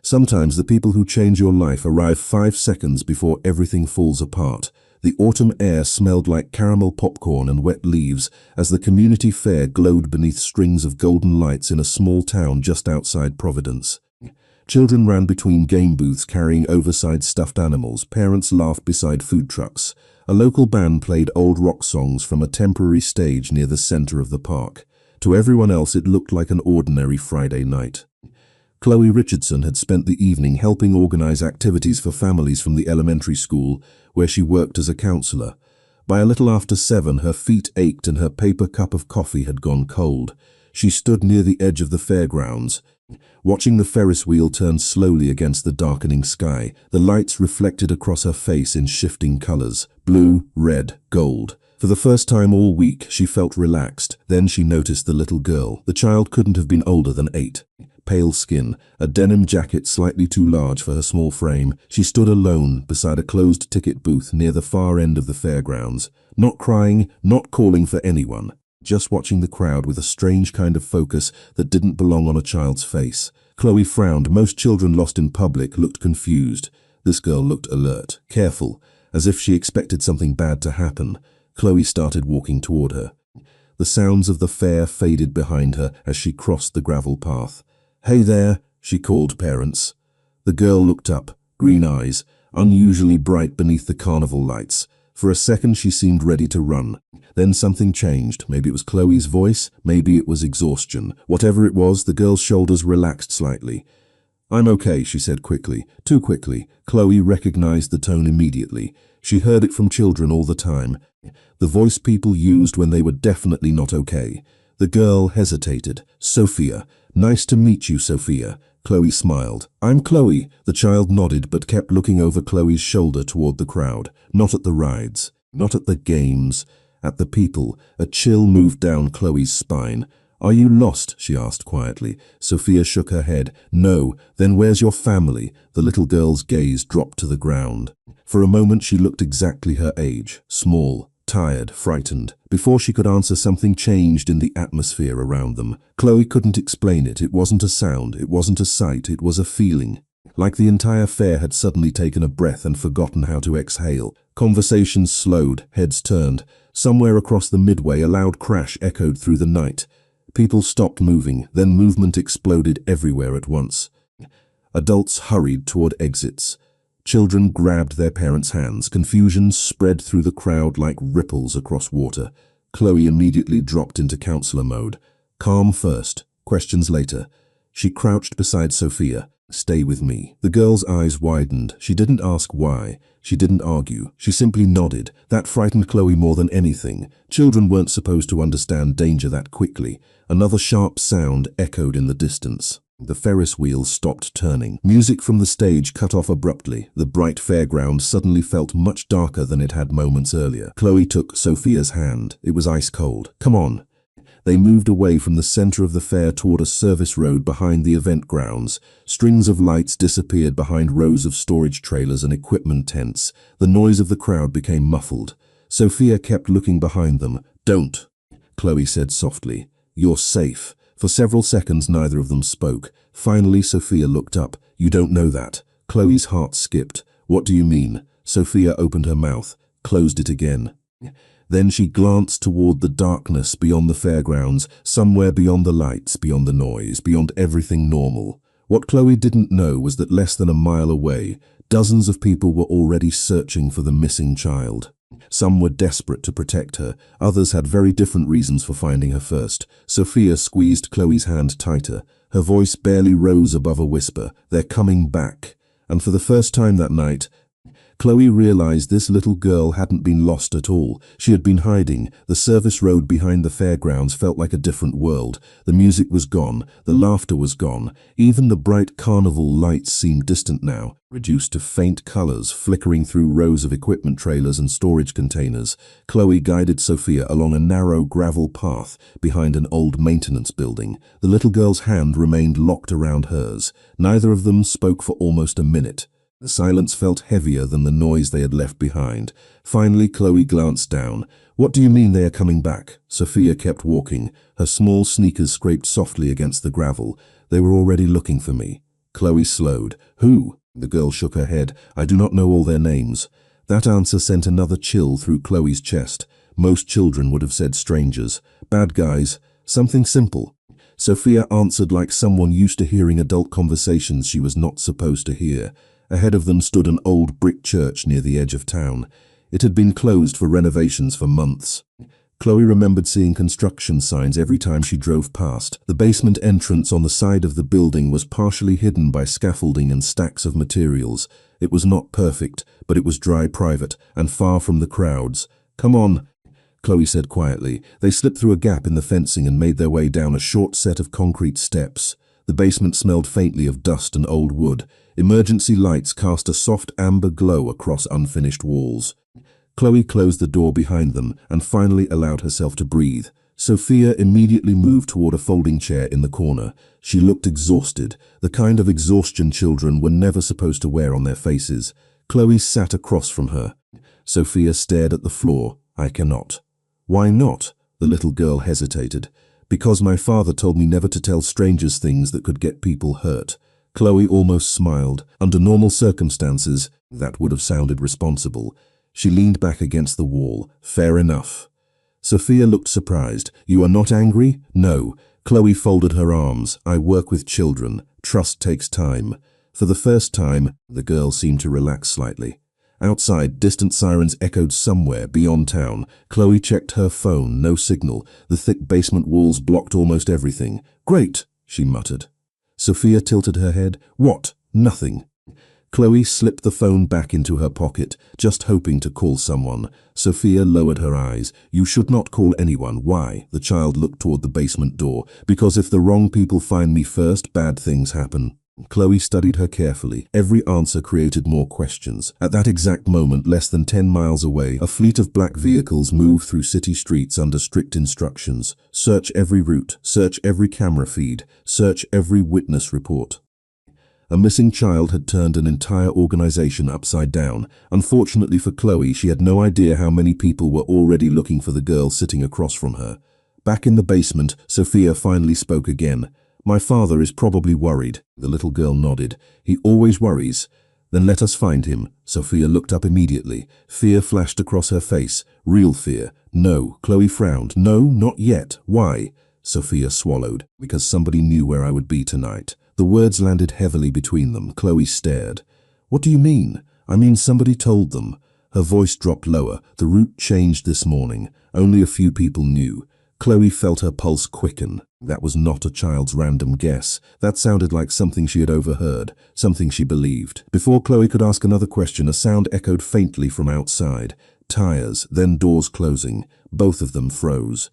Sometimes the people who change your life arrive 5 seconds before everything falls apart. The autumn air smelled like caramel popcorn and wet leaves as the community fair glowed beneath strings of golden lights in a small town just outside Providence. Children ran between game booths carrying oversized stuffed animals. Parents laughed beside food trucks. A local band played old rock songs from a temporary stage near the center of the park. To everyone else, it looked like an ordinary Friday night. Chloe Richardson had spent the evening helping organize activities for families from the elementary school where she worked as a counselor. By a little after 7, her feet ached and her paper cup of coffee had gone cold. She stood near the edge of the fairgrounds, watching the Ferris wheel turn slowly against the darkening sky. The lights reflected across her face in shifting colors: blue, red, gold. For the first time all week, she felt relaxed. Then she noticed the little girl. The child couldn't have been older than 8. Pale skin, a denim jacket slightly too large for her small frame. She stood alone beside a closed ticket booth near the far end of the fairgrounds. Not crying, not calling for anyone. Just watching the crowd with a strange kind of focus that didn't belong on a child's face. Chloe frowned. Most children lost in public looked confused. This girl looked alert, careful, as if she expected something bad to happen. Chloe started walking toward her. The sounds of the fair faded behind her as she crossed the gravel path. "Hey there," she called parents. The girl looked up, green eyes, unusually bright beneath the carnival lights. For a second she seemed ready to run. Then something changed. Maybe it was Chloe's voice, maybe it was exhaustion. Whatever it was, the girl's shoulders relaxed slightly. "I'm okay," she said quickly. Too quickly. Chloe recognized the tone immediately. She heard it from children all the time. The voice people used when they were definitely not okay. The girl hesitated. "Sophia. Nice to meet you, Sophia." Chloe smiled. "I'm Chloe." The child nodded but kept looking over Chloe's shoulder toward the crowd. Not at the rides, not at the games, at the people. A chill moved down Chloe's spine. "Are you lost?" she asked quietly. Sophia shook her head. "No." "Then where's your family?" The little girl's gaze dropped to the ground. For a moment she looked exactly her age. Small, tired, frightened. Before she could answer, something changed in the atmosphere around them. Chloe couldn't explain it. It wasn't a sound, it wasn't a sight, it was a feeling. Like the entire fair had suddenly taken a breath and forgotten how to exhale. Conversations slowed, heads turned. Somewhere across the midway, a loud crash echoed through the night. People stopped moving, then movement exploded everywhere at once. Adults hurried toward exits. Children grabbed their parents' hands. Confusion spread through the crowd like ripples across water. Chloe immediately dropped into counselor mode. Calm first, questions later. She crouched beside Sophia. "Stay with me." The girl's eyes widened. She didn't ask why. She didn't argue. She simply nodded. That frightened Chloe more than anything. Children weren't supposed to understand danger that quickly. Another sharp sound echoed in the distance. The Ferris wheel stopped turning. Music from the stage cut off abruptly. The bright fairground suddenly felt much darker than it had moments earlier. Chloe took Sophia's hand. It was ice cold. "Come on." They moved away from the center of the fair toward a service road behind the event grounds. Strings of lights disappeared behind rows of storage trailers and equipment tents. The noise of the crowd became muffled. Sophia kept looking behind them. "Don't," Chloe said softly. "You're safe." For several seconds, neither of them spoke. Finally, Sophia looked up. "You don't know that." Chloe's heart skipped. "What do you mean?" Sophia opened her mouth, closed it again. Then she glanced toward the darkness beyond the fairgrounds, somewhere beyond the lights, beyond the noise, beyond everything normal. What Chloe didn't know was that less than a mile away, dozens of people were already searching for the missing child. Some were desperate to protect her. Others had very different reasons for finding her first. Sophia squeezed Chloe's hand tighter. Her voice barely rose above a whisper. "They're coming back." And for the first time that night, Chloe realized this little girl hadn't been lost at all. She had been hiding. The service road behind the fairgrounds felt like a different world. The music was gone. The laughter was gone. Even the bright carnival lights seemed distant now, reduced to faint colors flickering through rows of equipment trailers and storage containers. Chloe guided Sophia along a narrow gravel path behind an old maintenance building. The little girl's hand remained locked around hers. Neither of them spoke for almost a minute. The silence felt heavier than the noise they had left behind. Finally, Chloe glanced down. "What do you mean they are coming back?" Sophia kept walking. Her small sneakers scraped softly against the gravel. "They were already looking for me." Chloe slowed. Who? The girl shook her head. I do not know all their names. That answer sent another chill through Chloe's chest. Most children would have said strangers. Bad guys. Something simple. Sophia answered like someone used to hearing adult conversations she was not supposed to hear. Ahead of them stood an old brick church near the edge of town. It had been closed for renovations for months. Chloe remembered seeing construction signs every time she drove past. The basement entrance on the side of the building was partially hidden by scaffolding and stacks of materials. It was not perfect, but it was dry, private, and far from the crowds. Come on, Chloe said quietly. They slipped through a gap in the fencing and made their way down a short set of concrete steps. The basement smelled faintly of dust and old wood. Emergency lights cast a soft amber glow across unfinished walls. Chloe closed the door behind them and finally allowed herself to breathe. Sophia immediately moved toward a folding chair in the corner. She looked exhausted, the kind of exhaustion children were never supposed to wear on their faces. Chloe sat across from her. Sophia stared at the floor. I cannot. Why not? The little girl hesitated. Because my father told me never to tell strangers things that could get people hurt. Chloe almost smiled. Under normal circumstances, that would have sounded responsible. She leaned back against the wall. Fair enough. Sophia looked surprised. You are not angry? No. Chloe folded her arms. I work with children. Trust takes time. For the first time, the girl seemed to relax slightly. Outside, distant sirens echoed somewhere beyond town. Chloe checked her phone. No signal. The thick basement walls blocked almost everything. Great, she muttered. Sophia tilted her head. What? Nothing. Chloe slipped the phone back into her pocket, just hoping to call someone. Sophia lowered her eyes. You should not call anyone. Why? The child looked toward the basement door. Because if the wrong people find me first, bad things happen. Chloe studied her carefully. Every answer created more questions. At that exact moment, less than 10 miles away, a fleet of black vehicles moved through city streets under strict instructions. Search every route, search every camera feed, search every witness report. A missing child had turned an entire organization upside down. Unfortunately for Chloe, she had no idea how many people were already looking for the girl sitting across from her. Back in the basement, Sophia finally spoke again. My father is probably worried. The little girl nodded. He always worries. Then let us find him. Sophia looked up immediately. Fear flashed across her face. Real fear. No. Chloe frowned. No, not yet. Why? Sophia swallowed. Because somebody knew where I would be tonight. The words landed heavily between them. Chloe stared. What do you mean? I mean somebody told them. Her voice dropped lower. The route changed this morning. Only a few people knew. Chloe felt her pulse quicken. That was not a child's random guess. That sounded like something she had overheard, something she believed. Before Chloe could ask another question, a sound echoed faintly from outside. Tires, then doors closing. Both of them froze.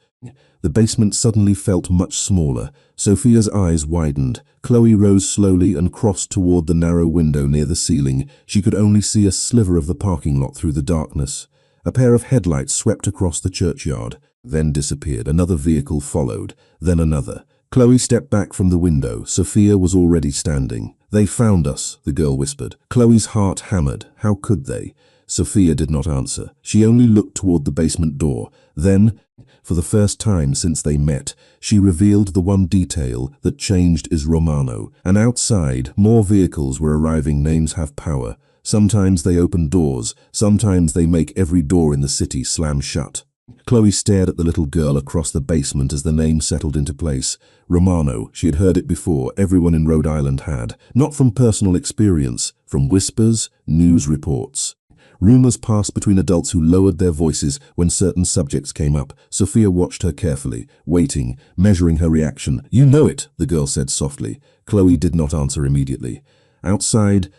The basement suddenly felt much smaller. Sophia's eyes widened. Chloe rose slowly and crossed toward the narrow window near the ceiling. She could only see a sliver of the parking lot through the darkness. A pair of headlights swept across the churchyard, then disappeared. Another vehicle followed, then another. Chloe stepped back from the window. Sophia was already standing. They found us, the girl whispered. Chloe's heart hammered. How could they? Sophia did not answer. She only looked toward the basement door. Then, for the first time since they met, she revealed the one detail that changed is Romano. And outside, more vehicles were arriving. Names have power. Sometimes they open doors. Sometimes they make every door in the city slam shut. Chloe stared at the little girl across the basement as the name settled into place. Romano. She had heard it before. Everyone in Rhode Island had. Not from personal experience, from whispers, news reports. Rumors passed between adults who lowered their voices when certain subjects came up. Sophia watched her carefully, waiting, measuring her reaction. You know it, the girl said softly. Chloe did not answer immediately. Outside,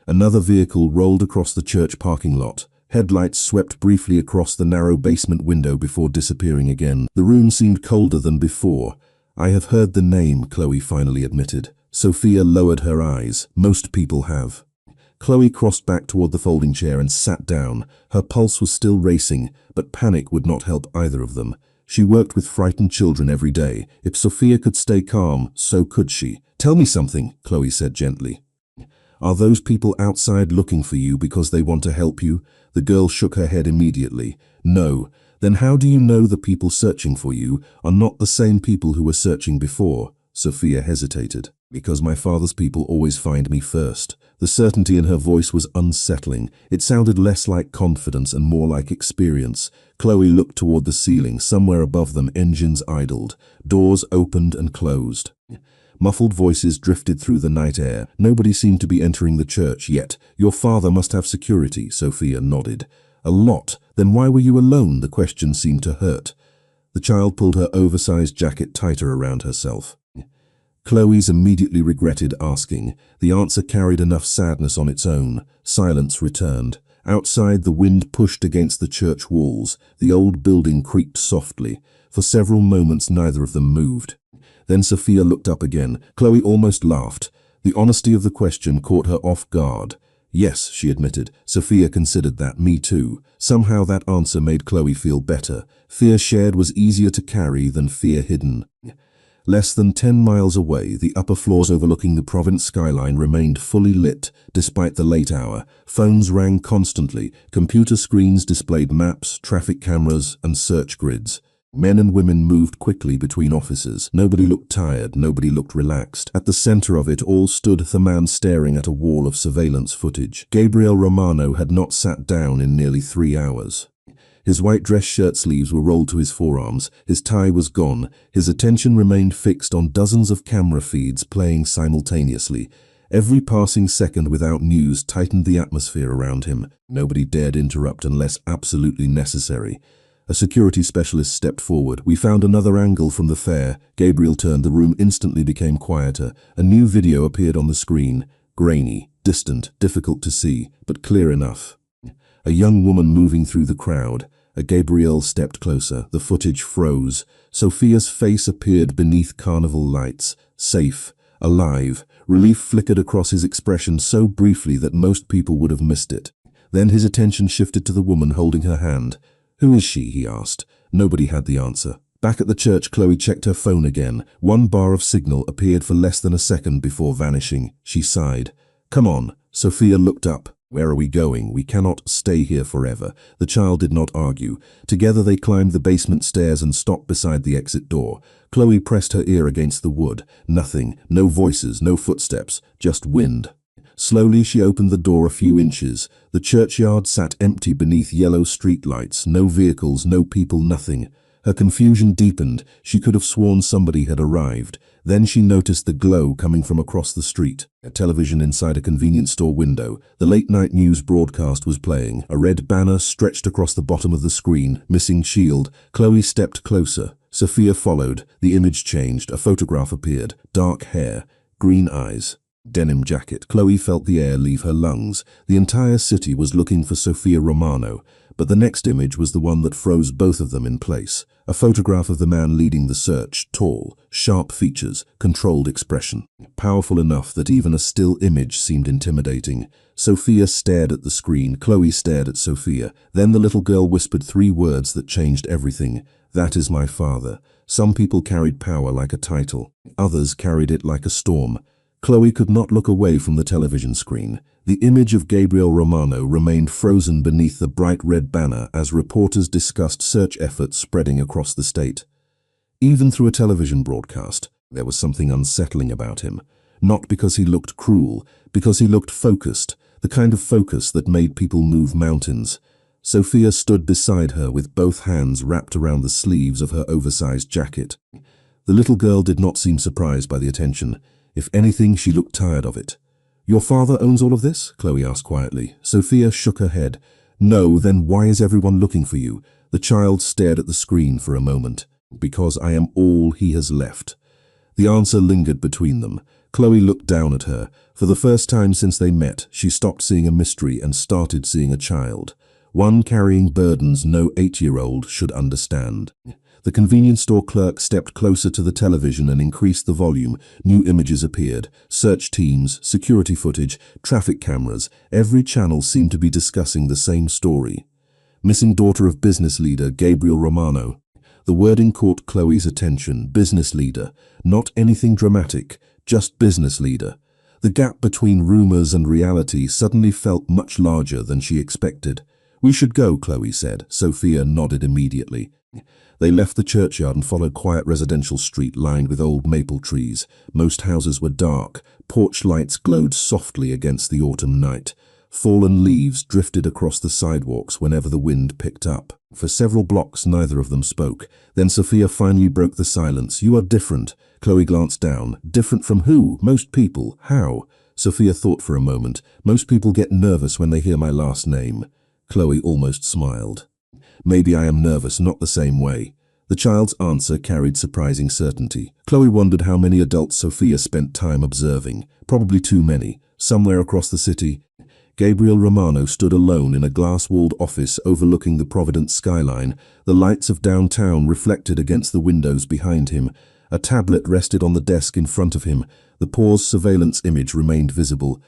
another vehicle rolled across the church parking lot. Headlights swept briefly across the narrow basement window before disappearing again. The room seemed colder than before. I have heard the name, Chloe finally admitted. Sophia lowered her eyes. Most people have. Chloe crossed back toward the folding chair and sat down. Her pulse was still racing, but panic would not help either of them. She worked with frightened children every day. If Sophia could stay calm, so could she. Tell me something, Chloe said gently. Are those people outside looking for you because they want to help you? The girl shook her head immediately. No. Then how do you know the people searching for you are not the same people who were searching before? Sophia hesitated. Because my father's people always find me first. The certainty in her voice was unsettling. It sounded less like confidence and more like experience. Chloe looked toward the ceiling. Somewhere above them, engines idled. Doors opened and closed. Muffled voices drifted through the night air. Nobody seemed to be entering the church yet. Your father must have security, Sophia nodded. A lot. Then why were you alone? The question seemed to hurt. The child pulled her oversized jacket tighter around herself. Chloe's immediately regretted asking. The answer carried enough sadness on its own. Silence returned. Outside, the wind pushed against the church walls. The old building creaked softly. For several moments, neither of them moved. Then Sophia looked up again. Chloe almost laughed. The honesty of the question caught her off guard. Yes, she admitted. Sophia considered that. Me too. Somehow that answer made Chloe feel better. Fear shared was easier to carry than fear hidden. Less than 10 miles away, the upper floors overlooking the province skyline remained fully lit, despite the late hour. Phones rang constantly. Computer screens displayed maps, traffic cameras, and search grids. Men and women moved quickly between offices. Nobody looked tired, nobody looked relaxed. At the center of it all stood the man staring at a wall of surveillance footage. Gabriel Romano had not sat down in nearly 3 hours. His white dress shirt sleeves were rolled to his forearms. His tie was gone. His attention remained fixed on dozens of camera feeds playing simultaneously. Every passing second without news tightened the atmosphere around him. Nobody dared interrupt unless absolutely necessary. A security specialist stepped forward. We found another angle from the fair. Gabriel turned. The room instantly became quieter. A new video appeared on the screen. Grainy, distant, difficult to see, but clear enough. A young woman moving through the crowd. Gabriel stepped closer. The footage froze. Sophia's face appeared beneath carnival lights. Safe, alive. Relief flickered across his expression so briefly that most people would have missed it. Then his attention shifted to the woman holding her hand. Who is she? He asked. Nobody had the answer. Back at the church, Chloe checked her phone again. One bar of signal appeared for less than a second before vanishing. She sighed. Come on. Sophia looked up. Where are we going? We cannot stay here forever. The child did not argue. Together they climbed the basement stairs and stopped beside the exit door. Chloe pressed her ear against the wood. Nothing. No voices, no footsteps. Just wind. Slowly she opened the door a few inches. The churchyard sat empty beneath yellow streetlights. No vehicles, no people, nothing. Her confusion deepened. She could have sworn somebody had arrived. Then she noticed the glow coming from across the street. A television inside a convenience store window. The late-night news broadcast was playing. A red banner stretched across the bottom of the screen. Missing shield. Chloe stepped closer. Sophia followed. The image changed. A photograph appeared. Dark hair. Green eyes. Denim jacket. Chloe felt the air leave her lungs. The entire city was looking for Sophia Romano. But the next image was the one that froze both of them in place. A photograph of the man leading the search, tall, sharp features, controlled expression. Powerful enough that even a still image seemed intimidating. Sophia stared at the screen. Chloe stared at Sophia. Then the little girl whispered 3 words that changed everything. That is my father. Some people carried power like a title. Others carried it like a storm. Chloe could not look away from the television screen. The image of Gabriel Romano remained frozen beneath the bright red banner as reporters discussed search efforts spreading across the state. Even through a television broadcast, there was something unsettling about him. Not because he looked cruel, because he looked focused, the kind of focus that made people move mountains. Sophia stood beside her with both hands wrapped around the sleeves of her oversized jacket. The little girl did not seem surprised by the attention. If anything, she looked tired of it. Your father owns all of this? Chloe asked quietly. Sophia shook her head. No, then why is everyone looking for you? The child stared at the screen for a moment. Because I am all he has left. The answer lingered between them. Chloe looked down at her. For the first time since they met, she stopped seeing a mystery and started seeing a child. One carrying burdens no 8-year-old should understand. The convenience store clerk stepped closer to the television and increased the volume. New images appeared. Search teams, security footage, traffic cameras. Every channel seemed to be discussing the same story. Missing daughter of business leader Gabriel Romano. The wording caught Chloe's attention. Business leader. Not anything dramatic, just business leader. The gap between rumors and reality suddenly felt much larger than she expected. "We should go," Chloe said. Sophia nodded immediately. They left the churchyard and followed quiet residential street lined with old maple trees. Most houses were dark. Porch lights glowed softly against the autumn night. Fallen leaves drifted across the sidewalks whenever the wind picked up. For several blocks, neither of them spoke. Then Sophia finally broke the silence. "You are different." Chloe glanced down. "Different from who?" "Most people." "How?" Sophia thought for a moment. "Most people get nervous when they hear my last name." Chloe almost smiled. "Maybe I am nervous, not the same way." The child's answer carried surprising certainty. Chloe wondered how many adults Sophia spent time observing. Probably too many. Somewhere across the city, Gabriel Romano stood alone in a glass-walled office overlooking the Providence skyline, the lights of downtown reflected against the windows behind him. A tablet rested on the desk in front of him. The paused surveillance image remained visible.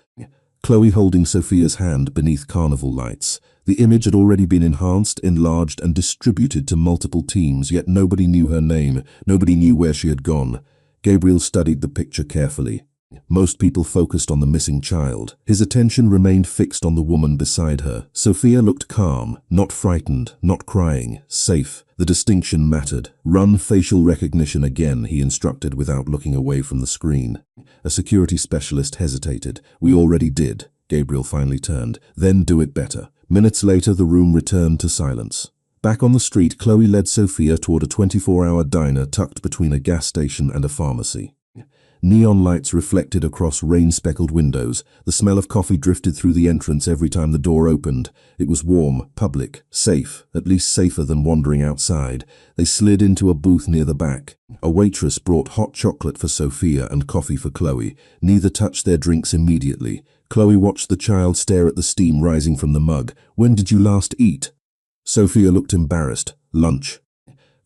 Chloe holding Sophia's hand beneath carnival lights. The image had already been enhanced, enlarged, and distributed to multiple teams, yet nobody knew her name. Nobody knew where she had gone. Gabriel studied the picture carefully. Most people focused on the missing child. His attention remained fixed on the woman beside her. Sophia looked calm, not frightened, not crying, safe. The distinction mattered. "Run facial recognition again," he instructed without looking away from the screen. A security specialist hesitated. "We already did." Gabriel finally turned. "Then do it better." Minutes later, the room returned to silence. Back on the street, Chloe led Sophia toward a 24-hour diner tucked between a gas station and a pharmacy. Neon lights reflected across rain-speckled windows. The smell of coffee drifted through the entrance every time the door opened. It was warm, public, safe, at least safer than wandering outside. They slid into a booth near the back. A waitress brought hot chocolate for Sophia and coffee for Chloe. Neither touched their drinks immediately. Chloe watched the child stare at the steam rising from the mug. "When did you last eat?" Sophia looked embarrassed. "Lunch."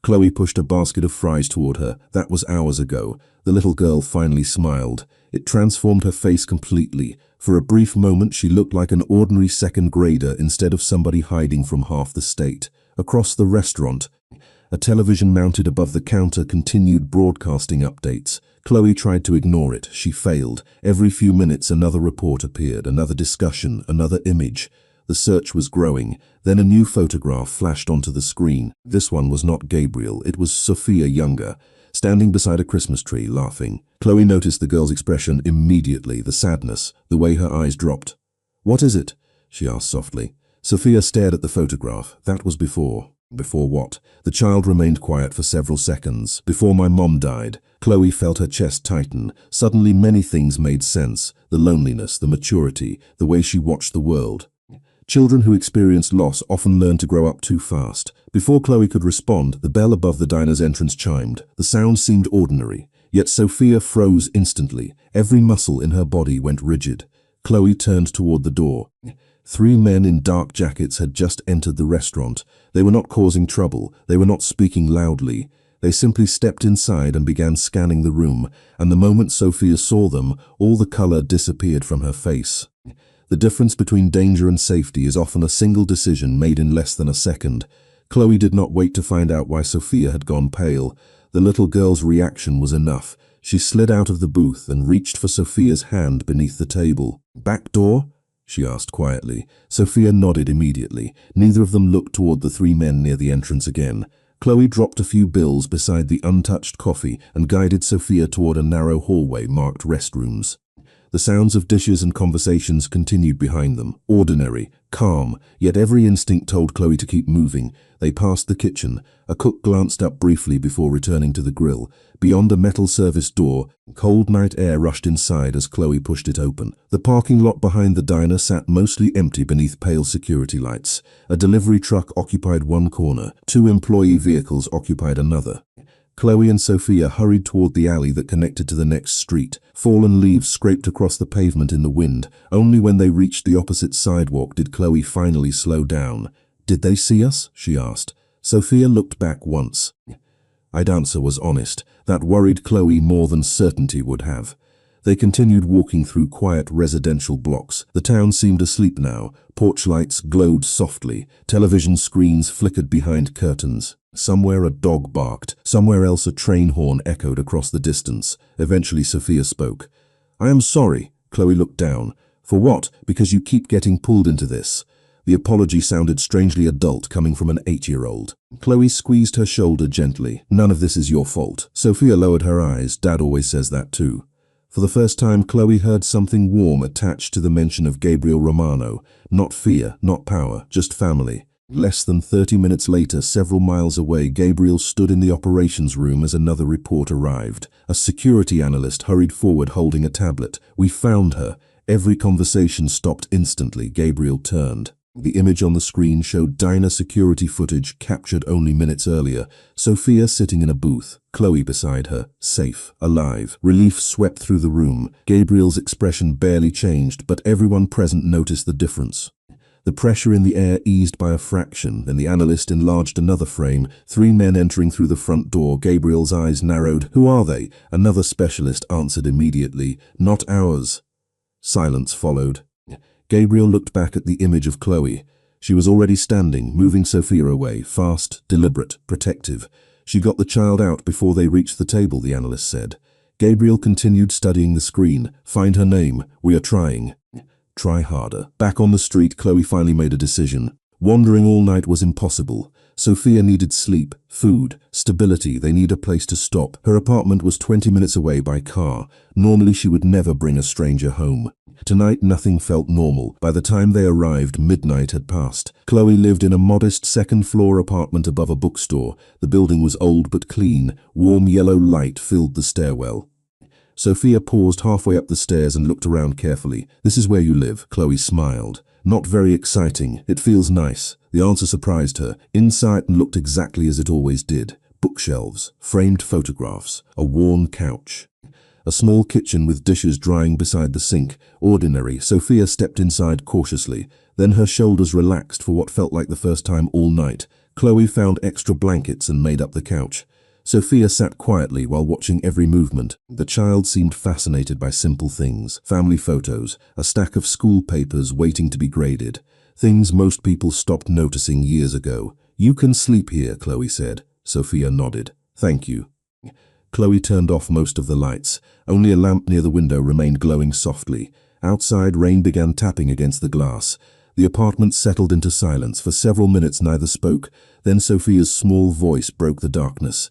Chloe pushed a basket of fries toward her. "That was hours ago." The little girl finally smiled. It transformed her face completely. For a brief moment, she looked like an ordinary second grader instead of somebody hiding from half the state. Across the restaurant, a television mounted above the counter continued broadcasting updates. Chloe tried to ignore it. She failed. Every few minutes, another report appeared, another discussion, another image. The search was growing. Then a new photograph flashed onto the screen. This one was not Gabriel. It was Sophia younger, standing beside a Christmas tree, laughing. Chloe noticed the girl's expression immediately, the sadness, the way her eyes dropped. "What is it?" she asked softly. Sophia stared at the photograph. "That was before." "Before what?" The child remained quiet for several seconds. "Before my mom died." Chloe felt her chest tighten. Suddenly many things made sense. The loneliness, the maturity, the way she watched the world. Children who experience loss often learn to grow up too fast. Before Chloe could respond, the bell above the diner's entrance chimed. The sound seemed ordinary, yet Sophia froze instantly. Every muscle in her body went rigid. Chloe turned toward the door. 3 men in dark jackets had just entered the restaurant. They were not causing trouble. They were not speaking loudly. They simply stepped inside and began scanning the room, and the moment Sophia saw them, all the color disappeared from her face. The difference between danger and safety is often a single decision made in less than a second. Chloe did not wait to find out why Sophia had gone pale. The little girl's reaction was enough. She slid out of the booth and reached for Sophia's hand beneath the table. "Back door?" she asked quietly. Sophia nodded immediately. Neither of them looked toward the 3 men near the entrance again. Chloe dropped a few bills beside the untouched coffee and guided Sophia toward a narrow hallway marked restrooms. The sounds of dishes and conversations continued behind them, ordinary, calm, yet every instinct told Chloe to keep moving. They passed the kitchen. A cook glanced up briefly before returning to the grill. Beyond a metal service door, cold night air rushed inside as Chloe pushed it open. The parking lot behind the diner sat mostly empty beneath pale security lights. A delivery truck occupied one corner. 2 employee vehicles occupied another. Chloe and Sophia hurried toward the alley that connected to the next street. Fallen leaves scraped across the pavement in the wind. Only when they reached the opposite sidewalk did Chloe finally slow down. "Did they see us?" she asked. Sophia looked back once. I'd answer was honest. That worried Chloe more than certainty would have. They continued walking through quiet residential blocks. The town seemed asleep now. Porch lights glowed softly. Television screens flickered behind curtains. Somewhere a dog barked. Somewhere else a train horn echoed across the distance. Eventually Sophia spoke. "I am sorry." Chloe looked down. "For what?" "Because you keep getting pulled into this." The apology sounded strangely adult coming from an 8-year-old. Chloe squeezed her shoulder gently. None of this is your fault. Sophia lowered her eyes. Dad always says that too. For the first time, Chloe heard something warm attached to the mention of Gabriel Romano. Not fear, not power, just family. Less than 30 minutes later, several miles away, Gabriel stood in the operations room as another report arrived. A security analyst hurried forward holding a tablet. We found her. Every conversation stopped instantly. Gabriel turned. The image on the screen showed diner security footage captured only minutes earlier. Sophia sitting in a booth, Chloe beside her, safe, alive. Relief swept through the room. Gabriel's expression barely changed, but everyone present noticed the difference. The pressure in the air eased by a fraction, then the analyst enlarged another frame. 3 men entering through the front door. Gabriel's eyes narrowed. Who are they? Another specialist answered immediately. Not ours. Silence followed. Gabriel looked back at the image of Chloe. She was already standing, moving Sophia away, fast, deliberate, protective. She got the child out before they reached the table, the analyst said. Gabriel continued studying the screen. Find her name. We are trying. Try harder. Back on the street, Chloe finally made a decision. Wandering all night was impossible. Sophia needed sleep, food, stability. They need a place to stop. Her apartment was 20 minutes away by car. Normally she would never bring a stranger home. Tonight nothing felt normal. By the time they arrived, midnight had passed. Chloe lived in a modest second-floor apartment above a bookstore. The building was old but clean. Warm yellow light filled the stairwell. Sophia paused halfway up the stairs and looked around carefully. This is where you live, Chloe smiled. Not very exciting. It feels nice. The answer surprised her. Inside looked exactly as it always did. Bookshelves, framed photographs, a worn couch. A small kitchen with dishes drying beside the sink. Ordinary. Sophia stepped inside cautiously. Then her shoulders relaxed for what felt like the first time all night. Chloe found extra blankets and made up the couch. Sophia sat quietly while watching every movement. The child seemed fascinated by simple things. Family photos, a stack of school papers waiting to be graded. Things most people stopped noticing years ago. You can sleep here, Chloe said. Sophia nodded. Thank you. Chloe turned off most of the lights. Only a lamp near the window remained glowing softly. Outside, rain began tapping against the glass. The apartment settled into silence. For several minutes neither spoke. Then Sophia's small voice broke the darkness.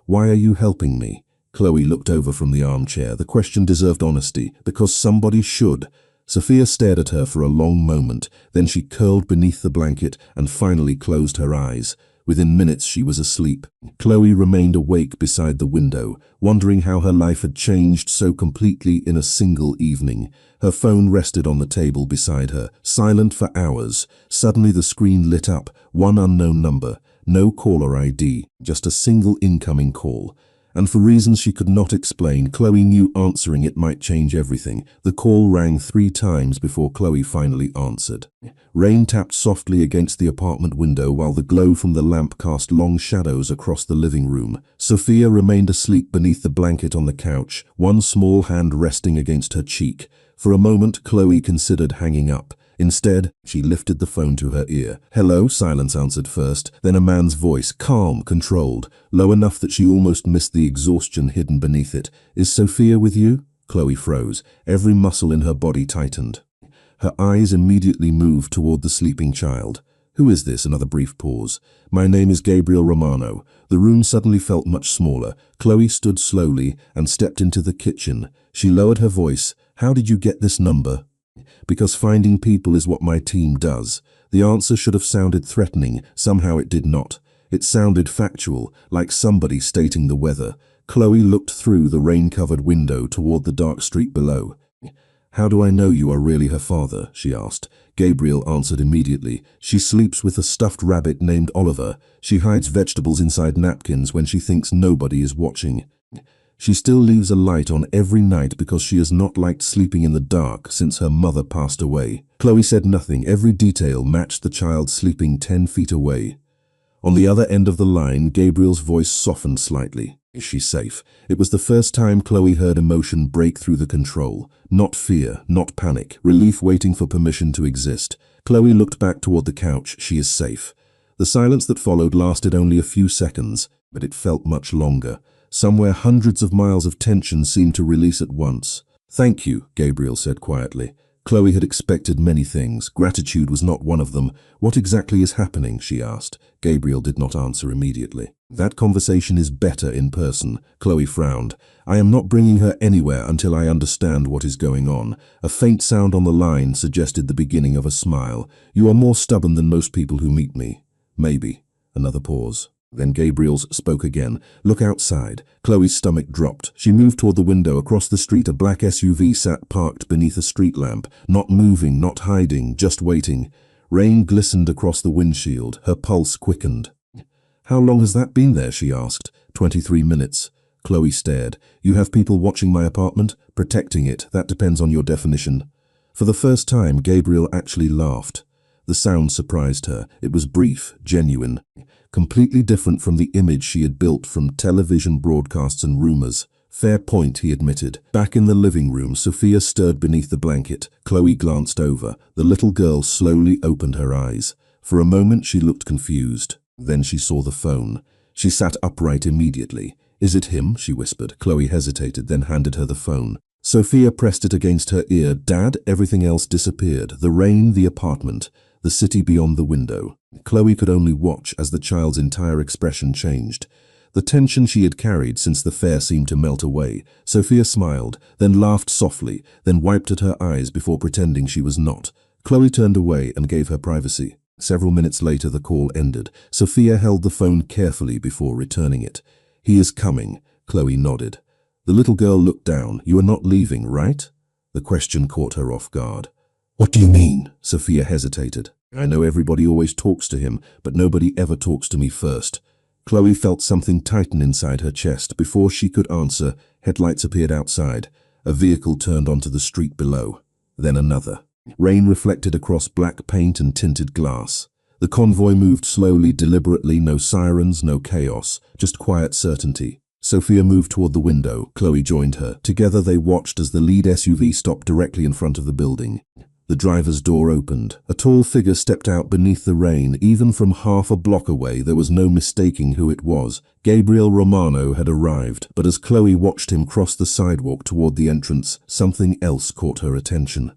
Why are you helping me? Chloe looked over from the armchair. The question deserved honesty. Because somebody should. Sophia stared at her for a long moment. Then she curled beneath the blanket and finally closed her eyes. Within minutes she was asleep. Chloe remained awake beside the window, wondering how her life had changed so completely in a single evening. Her phone rested on the table beside her, silent for hours. Suddenly the screen lit up. One unknown number. No caller ID, just a single incoming call. And for reasons she could not explain, Chloe knew answering it might change everything. The call rang 3 times before Chloe finally answered. Rain tapped softly against the apartment window while the glow from the lamp cast long shadows across the living room. Sophia remained asleep beneath the blanket on the couch, one small hand resting against her cheek. For a moment, Chloe considered hanging up. Instead, she lifted the phone to her ear. Hello, silence answered first, then a man's voice, calm, controlled, low enough that she almost missed the exhaustion hidden beneath it. Is Sophia with you? Chloe froze. Every muscle in her body tightened. Her eyes immediately moved toward the sleeping child. Who is this? Another brief pause. My name is Gabriel Romano. The room suddenly felt much smaller. Chloe stood slowly and stepped into the kitchen. She lowered her voice. How did you get this number? Because finding people is what my team does. The answer should have sounded threatening. Somehow it did not. It sounded factual, like somebody stating the weather. Chloe looked through the rain-covered window toward the dark street below. How do I know you are really her father? She asked. Gabriel answered immediately. She sleeps with a stuffed rabbit named Oliver. She hides vegetables inside napkins when she thinks nobody is watching. She still leaves a light on every night because she has not liked sleeping in the dark since her mother passed away. Chloe said nothing. Every detail matched the child sleeping 10 feet away. On the other end of the line, Gabriel's voice softened slightly. Is she safe? It was the first time Chloe heard emotion break through the control. Not fear, not panic, relief waiting for permission to exist. Chloe looked back toward the couch. She is safe. The silence that followed lasted only a few seconds, but it felt much longer. Somewhere hundreds of miles of tension seemed to release at once. Thank you, Gabriel said quietly. Chloe had expected many things. Gratitude was not one of them. "What exactly is happening?" she asked. Gabriel did not answer immediately. "That conversation is better in person." Chloe frowned. "I am not bringing her anywhere until I understand what is going on." A faint sound on the line suggested the beginning of a smile. "You are more stubborn than most people who meet me." "Maybe." Another pause. Then Gabriel spoke again. "Look outside." Chloe's stomach dropped. She moved toward the window. Across the street, a black SUV sat parked beneath a street lamp. Not moving, not hiding, just waiting. Rain glistened across the windshield. Her pulse quickened. "How long has that been there?" she asked. 23 minutes. Chloe stared. "You have people watching my apartment?" "Protecting it. That depends on your definition." For the first time, Gabriel actually laughed. The sound surprised her. It was brief, genuine. Completely different from the image she had built from television broadcasts and rumors. "Fair point," he admitted. Back in the living room, Sophia stirred beneath the blanket. Chloe glanced over. The little girl slowly opened her eyes. For a moment she looked confused. Then she saw the phone. She sat upright immediately. "Is it him?" she whispered. Chloe hesitated, then handed her the phone. Sophia pressed it against her ear. "Dad?" Everything else disappeared. The rain, the apartment, the city beyond the window. Chloe could only watch as the child's entire expression changed. The tension she had carried since the fair seemed to melt away. Sophia smiled, then laughed softly, then wiped at her eyes before pretending she was not. Chloe turned away and gave her privacy. Several minutes later the call ended. Sophia held the phone carefully before returning it. "He is coming." Chloe nodded. The little girl looked down. "You are not leaving, right?" The question caught her off guard. "What do you mean?" Sophia hesitated. "I know everybody always talks to him, but nobody ever talks to me first." Chloe felt something tighten inside her chest. Before she could answer, headlights appeared outside. A vehicle turned onto the street below. Then another. Rain reflected across black paint and tinted glass. The convoy moved slowly, deliberately, no sirens, no chaos, just quiet certainty. Sophia moved toward the window. Chloe joined her. Together they watched as the lead SUV stopped directly in front of the building. The driver's door opened. A tall figure stepped out beneath the rain. Even from half a block away, there was no mistaking who it was. Gabriel Romano had arrived, but as Chloe watched him cross the sidewalk toward the entrance, something else caught her attention.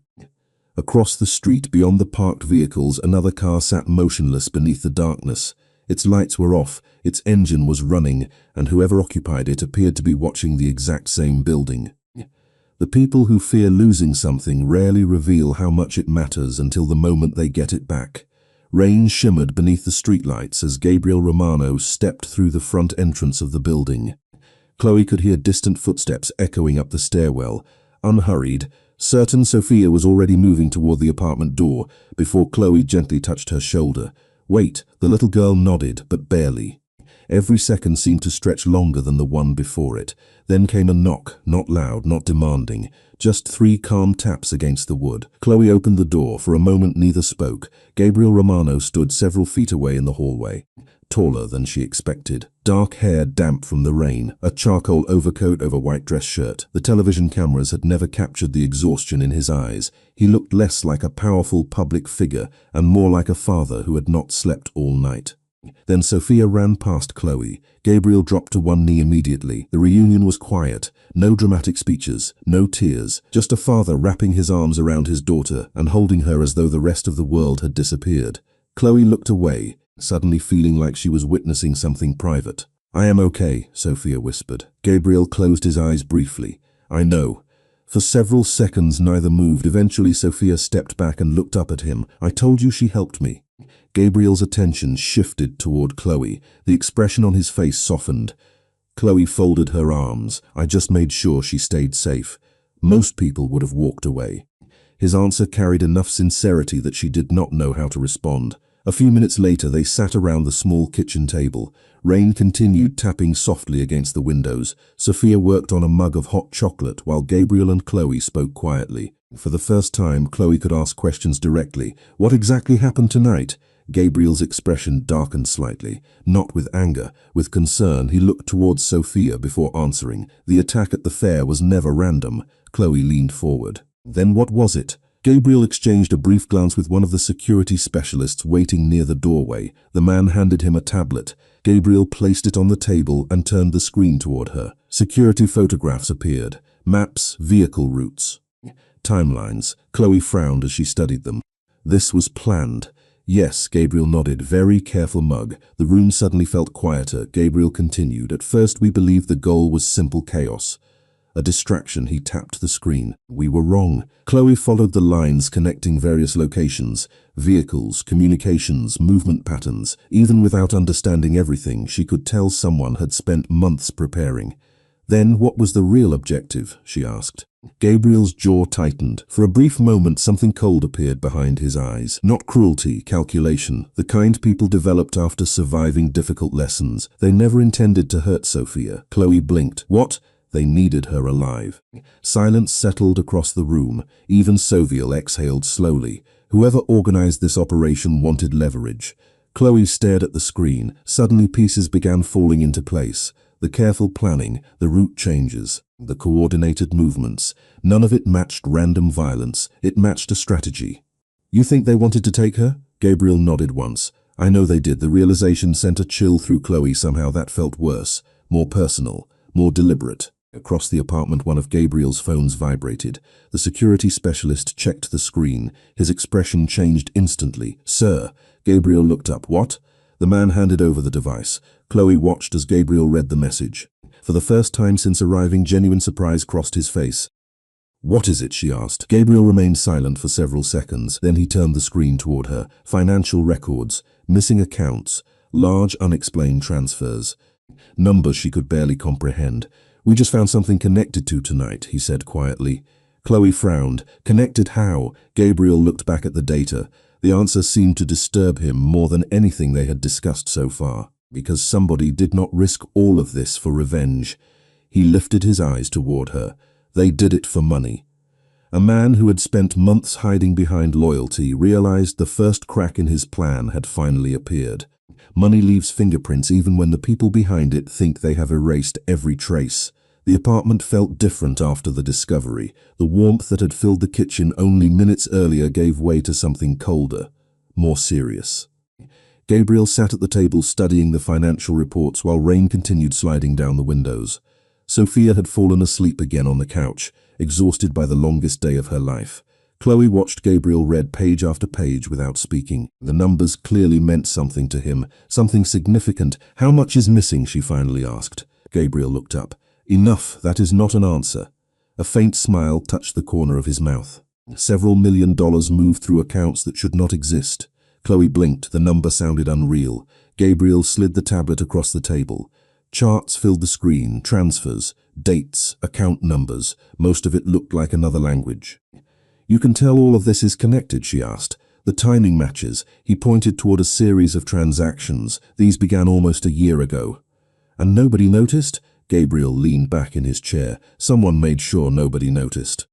Across the street, beyond the parked vehicles, another car sat motionless beneath the darkness. Its lights were off, its engine was running, and whoever occupied it appeared to be watching the exact same building. The people who fear losing something rarely reveal how much it matters until the moment they get it back. Rain shimmered beneath the streetlights as Gabriel Romano stepped through the front entrance of the building. Chloe could hear distant footsteps echoing up the stairwell. Unhurried, certain Sophia was already moving toward the apartment door before Chloe gently touched her shoulder. "Wait." The little girl nodded, but barely. Every second seemed to stretch longer than the one before it. Then came a knock, not loud, not demanding, just 3 calm taps against the wood. Chloe opened the door. For a moment neither spoke. Gabriel Romano stood several feet away in the hallway. Taller than she expected. Dark hair damp from the rain, a charcoal overcoat over white dress shirt. The television cameras had never captured the exhaustion in his eyes. He looked less like a powerful public figure and more like a father who had not slept all night. Then Sophia ran past Chloe. Gabriel dropped to one knee immediately. The reunion was quiet. No dramatic speeches, no tears. Just a father wrapping his arms around his daughter and holding her as though the rest of the world had disappeared. Chloe looked away, suddenly feeling like she was witnessing something private. "I am okay," Sophia whispered. Gabriel closed his eyes briefly. "I know." For several seconds neither moved. Eventually Sophia stepped back and looked up at him. "I told you she helped me." Gabriel's attention shifted toward Chloe. The expression on his face softened. Chloe folded her arms. "I just made sure she stayed safe." Most people would have walked away. His answer carried enough sincerity that she did not know how to respond. A few minutes later they sat around the small kitchen table. Rain continued tapping softly against the windows. Sophia worked on a mug of hot chocolate while Gabriel and Chloe spoke quietly. For the first time, Chloe could ask questions directly. "What exactly happened tonight?" Gabriel's expression darkened slightly. Not with anger, with concern. He looked towards Sophia before answering. "The attack at the fair was never random." Chloe leaned forward. "Then what was it?" Gabriel exchanged a brief glance with one of the security specialists waiting near the doorway. The man handed him a tablet. Gabriel placed it on the table and turned the screen toward her. Security photographs appeared. Maps, vehicle routes. timelines. Chloe frowned as she studied them. This was planned. Yes, Gabriel nodded. Very careful mug. The room suddenly felt quieter. Gabriel continued. At first we believed the goal was simple chaos. A distraction. He tapped the screen. We were wrong. Chloe followed the lines connecting various locations, vehicles, communications, movement patterns. Even without understanding everything, she could tell someone had spent months preparing. Then what was the real objective? She asked. Gabriel's jaw tightened. For a brief moment something cold appeared behind his eyes. Not cruelty, calculation, the kind people developed after surviving difficult lessons. They never intended to hurt Sophia. Chloe blinked. What? They needed her alive. Silence settled across the room. Even Soviel exhaled slowly. Whoever organized this operation wanted leverage. Chloe stared at the screen. Suddenly pieces began falling into place. The careful planning, the route changes, the coordinated movements. None of it matched random violence. It matched a strategy. You think they wanted to take her? Gabriel nodded once. I know they did. The realization sent a chill through Chloe. Somehow that felt worse, more personal, more deliberate. Across the apartment, one of Gabriel's phones vibrated. The security specialist checked the screen. His expression changed instantly. Sir. Gabriel looked up. What? The man handed over the device. Chloe watched as Gabriel read the message. For the first time since arriving, genuine surprise crossed his face. What is it? She asked. Gabriel remained silent for several seconds. Then he turned the screen toward her. Financial records, missing accounts, large unexplained transfers. Numbers she could barely comprehend. We just found something connected to tonight, he said quietly. Chloe frowned. Connected how? Gabriel looked back at the data. The answer seemed to disturb him more than anything they had discussed so far. Because somebody did not risk all of this for revenge. He lifted his eyes toward her. They did it for money. A man who had spent months hiding behind loyalty realized the first crack in his plan had finally appeared. Money leaves fingerprints even when the people behind it think they have erased every trace. The apartment felt different after the discovery. The warmth that had filled the kitchen only minutes earlier gave way to something colder, more serious. Gabriel sat at the table studying the financial reports while rain continued sliding down the windows. Sophia had fallen asleep again on the couch, exhausted by the longest day of her life. Chloe watched Gabriel read page after page without speaking. The numbers clearly meant something to him, something significant. How much is missing? She finally asked. Gabriel looked up. Enough, that is not an answer. A faint smile touched the corner of his mouth. Several $1 million moved through accounts that should not exist. Chloe blinked. The number sounded unreal. Gabriel slid the tablet across the table. Charts filled the screen, transfers, dates, account numbers. Most of it looked like another language. You can tell all of this is connected, she asked. The timing matches. He pointed toward a series of transactions. These began almost a year ago. And nobody noticed? Gabriel leaned back in his chair. Someone made sure nobody noticed.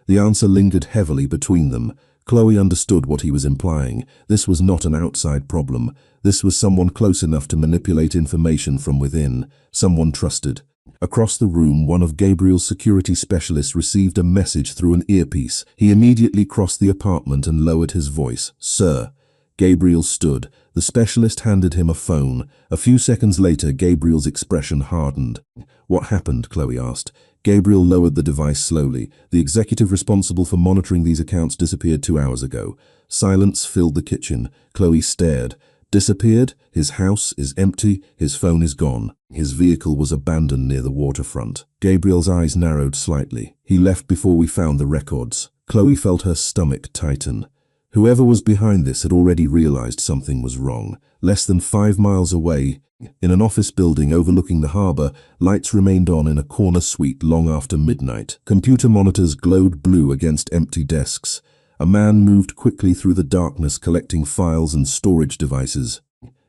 The answer lingered heavily between them. Chloe understood what he was implying. This was not an outside problem. This was someone close enough to manipulate information from within. Someone trusted. Across the room, one of Gabriel's security specialists received a message through an earpiece. He immediately crossed the apartment and lowered his voice. Sir. Gabriel stood. The specialist handed him a phone. A few seconds later, Gabriel's expression hardened. What happened? Chloe asked. Gabriel lowered the device slowly. The executive responsible for monitoring these accounts disappeared 2 hours ago. Silence filled the kitchen. Chloe stared. Disappeared? His house is empty. His phone is gone. His vehicle was abandoned near the waterfront. Gabriel's eyes narrowed slightly. He left before we found the records. Chloe felt her stomach tighten. Whoever was behind this had already realized something was wrong. Less than 5 miles away, in an office building overlooking the harbor, lights remained on in a corner suite long after midnight. Computer monitors glowed blue against empty desks. A man moved quickly through the darkness collecting files and storage devices.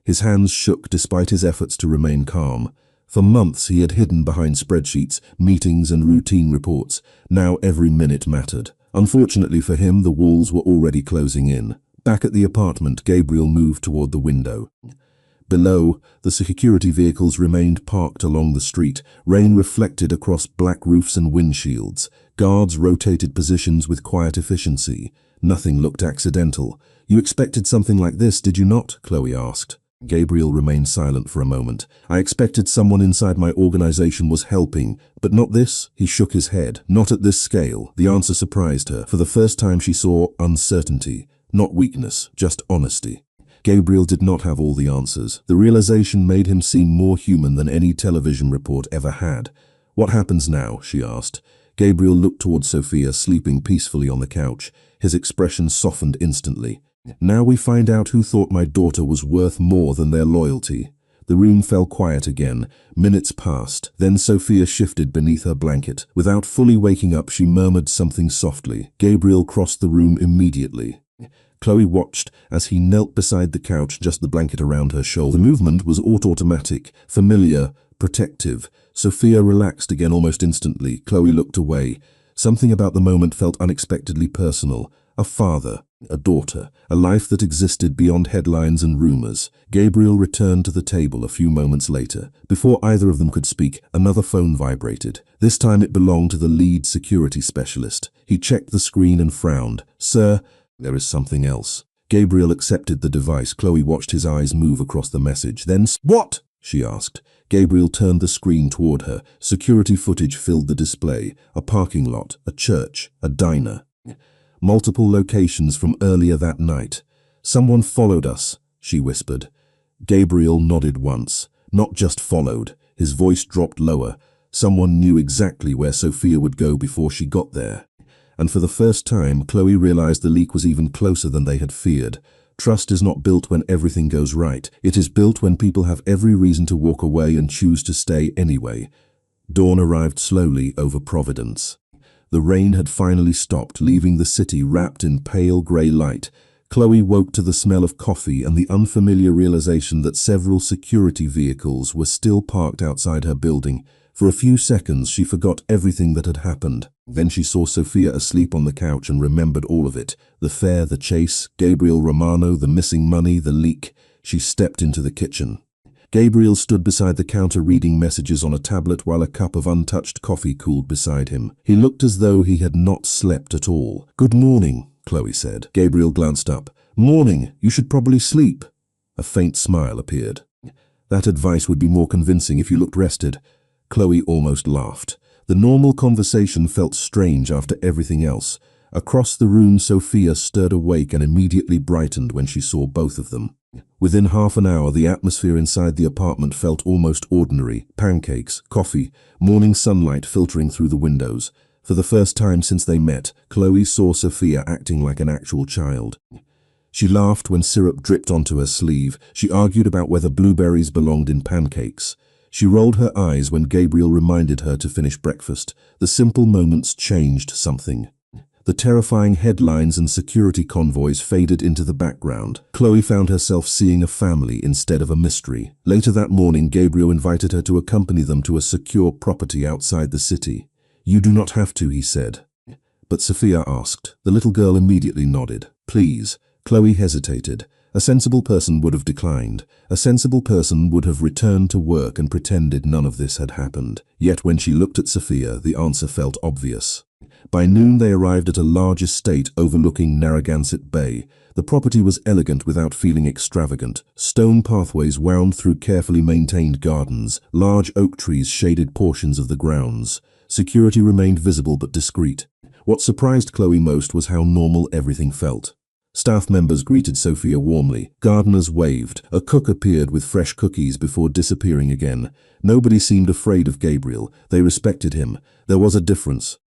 His hands shook despite his efforts to remain calm. For months he had hidden behind spreadsheets, meetings and routine reports. Now every minute mattered. Unfortunately for him, the walls were already closing in. Back at the apartment, Gabriel moved toward the window. Below, the security vehicles remained parked along the street. Rain reflected across black roofs and windshields. Guards rotated positions with quiet efficiency. Nothing looked accidental. You expected something like this, did you not? Chloe asked. Gabriel remained silent for a moment. I expected someone inside my organization was helping, but not this. He shook his head. Not at this scale. The answer surprised her. For the first time she saw uncertainty. Not weakness, just honesty. Gabriel did not have all the answers. The realization made him seem more human than any television report ever had. What happens now? She asked. Gabriel looked towards Sophia, sleeping peacefully on the couch. His expression softened instantly. Now we find out who thought my daughter was worth more than their loyalty. The room fell quiet again. Minutes passed. Then Sophia shifted beneath her blanket. Without fully waking up, she murmured something softly. Gabriel crossed the room immediately. Chloe watched as he knelt beside the couch, just the blanket around her shoulder. The movement was automatic, familiar, protective. Sophia relaxed again almost instantly. Chloe looked away. Something about the moment felt unexpectedly personal. A father, a daughter, a life that existed beyond headlines and rumors. Gabriel returned to the table a few moments later. Before either of them could speak, another phone vibrated. This time it belonged to the lead security specialist. He checked the screen and frowned. "Sir, there is something else." Gabriel accepted the device. Chloe watched his eyes move across the message. Then, "What?" she asked. Gabriel turned the screen toward her. Security footage filled the display. A parking lot, a church, a diner. Multiple locations from earlier that night. "Someone followed us," she whispered. Gabriel nodded once. Not just followed. His voice dropped lower. Someone knew exactly where Sophia would go before she got there. And for the first time, Chloe realized the leak was even closer than they had feared. Trust is not built when everything goes right. It is built when people have every reason to walk away and choose to stay anyway. Dawn arrived slowly over Providence. The rain had finally stopped, leaving the city wrapped in pale grey light. Chloe woke to the smell of coffee and the unfamiliar realization that several security vehicles were still parked outside her building. For a few seconds, she forgot everything that had happened. Then she saw Sophia asleep on the couch and remembered all of it. The fare, the chase, Gabriel Romano, the missing money, the leak. She stepped into the kitchen. Gabriel stood beside the counter reading messages on a tablet while a cup of untouched coffee cooled beside him. He looked as though he had not slept at all. "Good morning," Chloe said. Gabriel glanced up. "Morning. You should probably sleep." A faint smile appeared. "That advice would be more convincing if you looked rested." Chloe almost laughed. The normal conversation felt strange after everything else. Across the room, Sophia stirred awake and immediately brightened when she saw both of them. Within half an hour, the atmosphere inside the apartment felt almost ordinary. Pancakes, coffee, morning sunlight filtering through the windows. For the first time since they met, Chloe saw Sophia acting like an actual child. She laughed when syrup dripped onto her sleeve. She argued about whether blueberries belonged in pancakes. She rolled her eyes when Gabriel reminded her to finish breakfast. The simple moments changed something. The terrifying headlines and security convoys faded into the background. Chloe found herself seeing a family instead of a mystery. Later that morning, Gabriel invited her to accompany them to a secure property outside the city. "You do not have to," he said. But Sophia asked. The little girl immediately nodded. "Please." Chloe hesitated. A sensible person would have declined. A sensible person would have returned to work and pretended none of this had happened. Yet when she looked at Sophia, the answer felt obvious. By noon they arrived at a large estate overlooking Narragansett Bay. The property was elegant without feeling extravagant. Stone pathways wound through carefully maintained gardens. Large oak trees shaded portions of the grounds. Security remained visible but discreet. What surprised Chloe most was how normal everything felt. Staff members greeted Sophia warmly. Gardeners waved. A cook appeared with fresh cookies before disappearing again. Nobody seemed afraid of Gabriel. They respected him. There was a difference.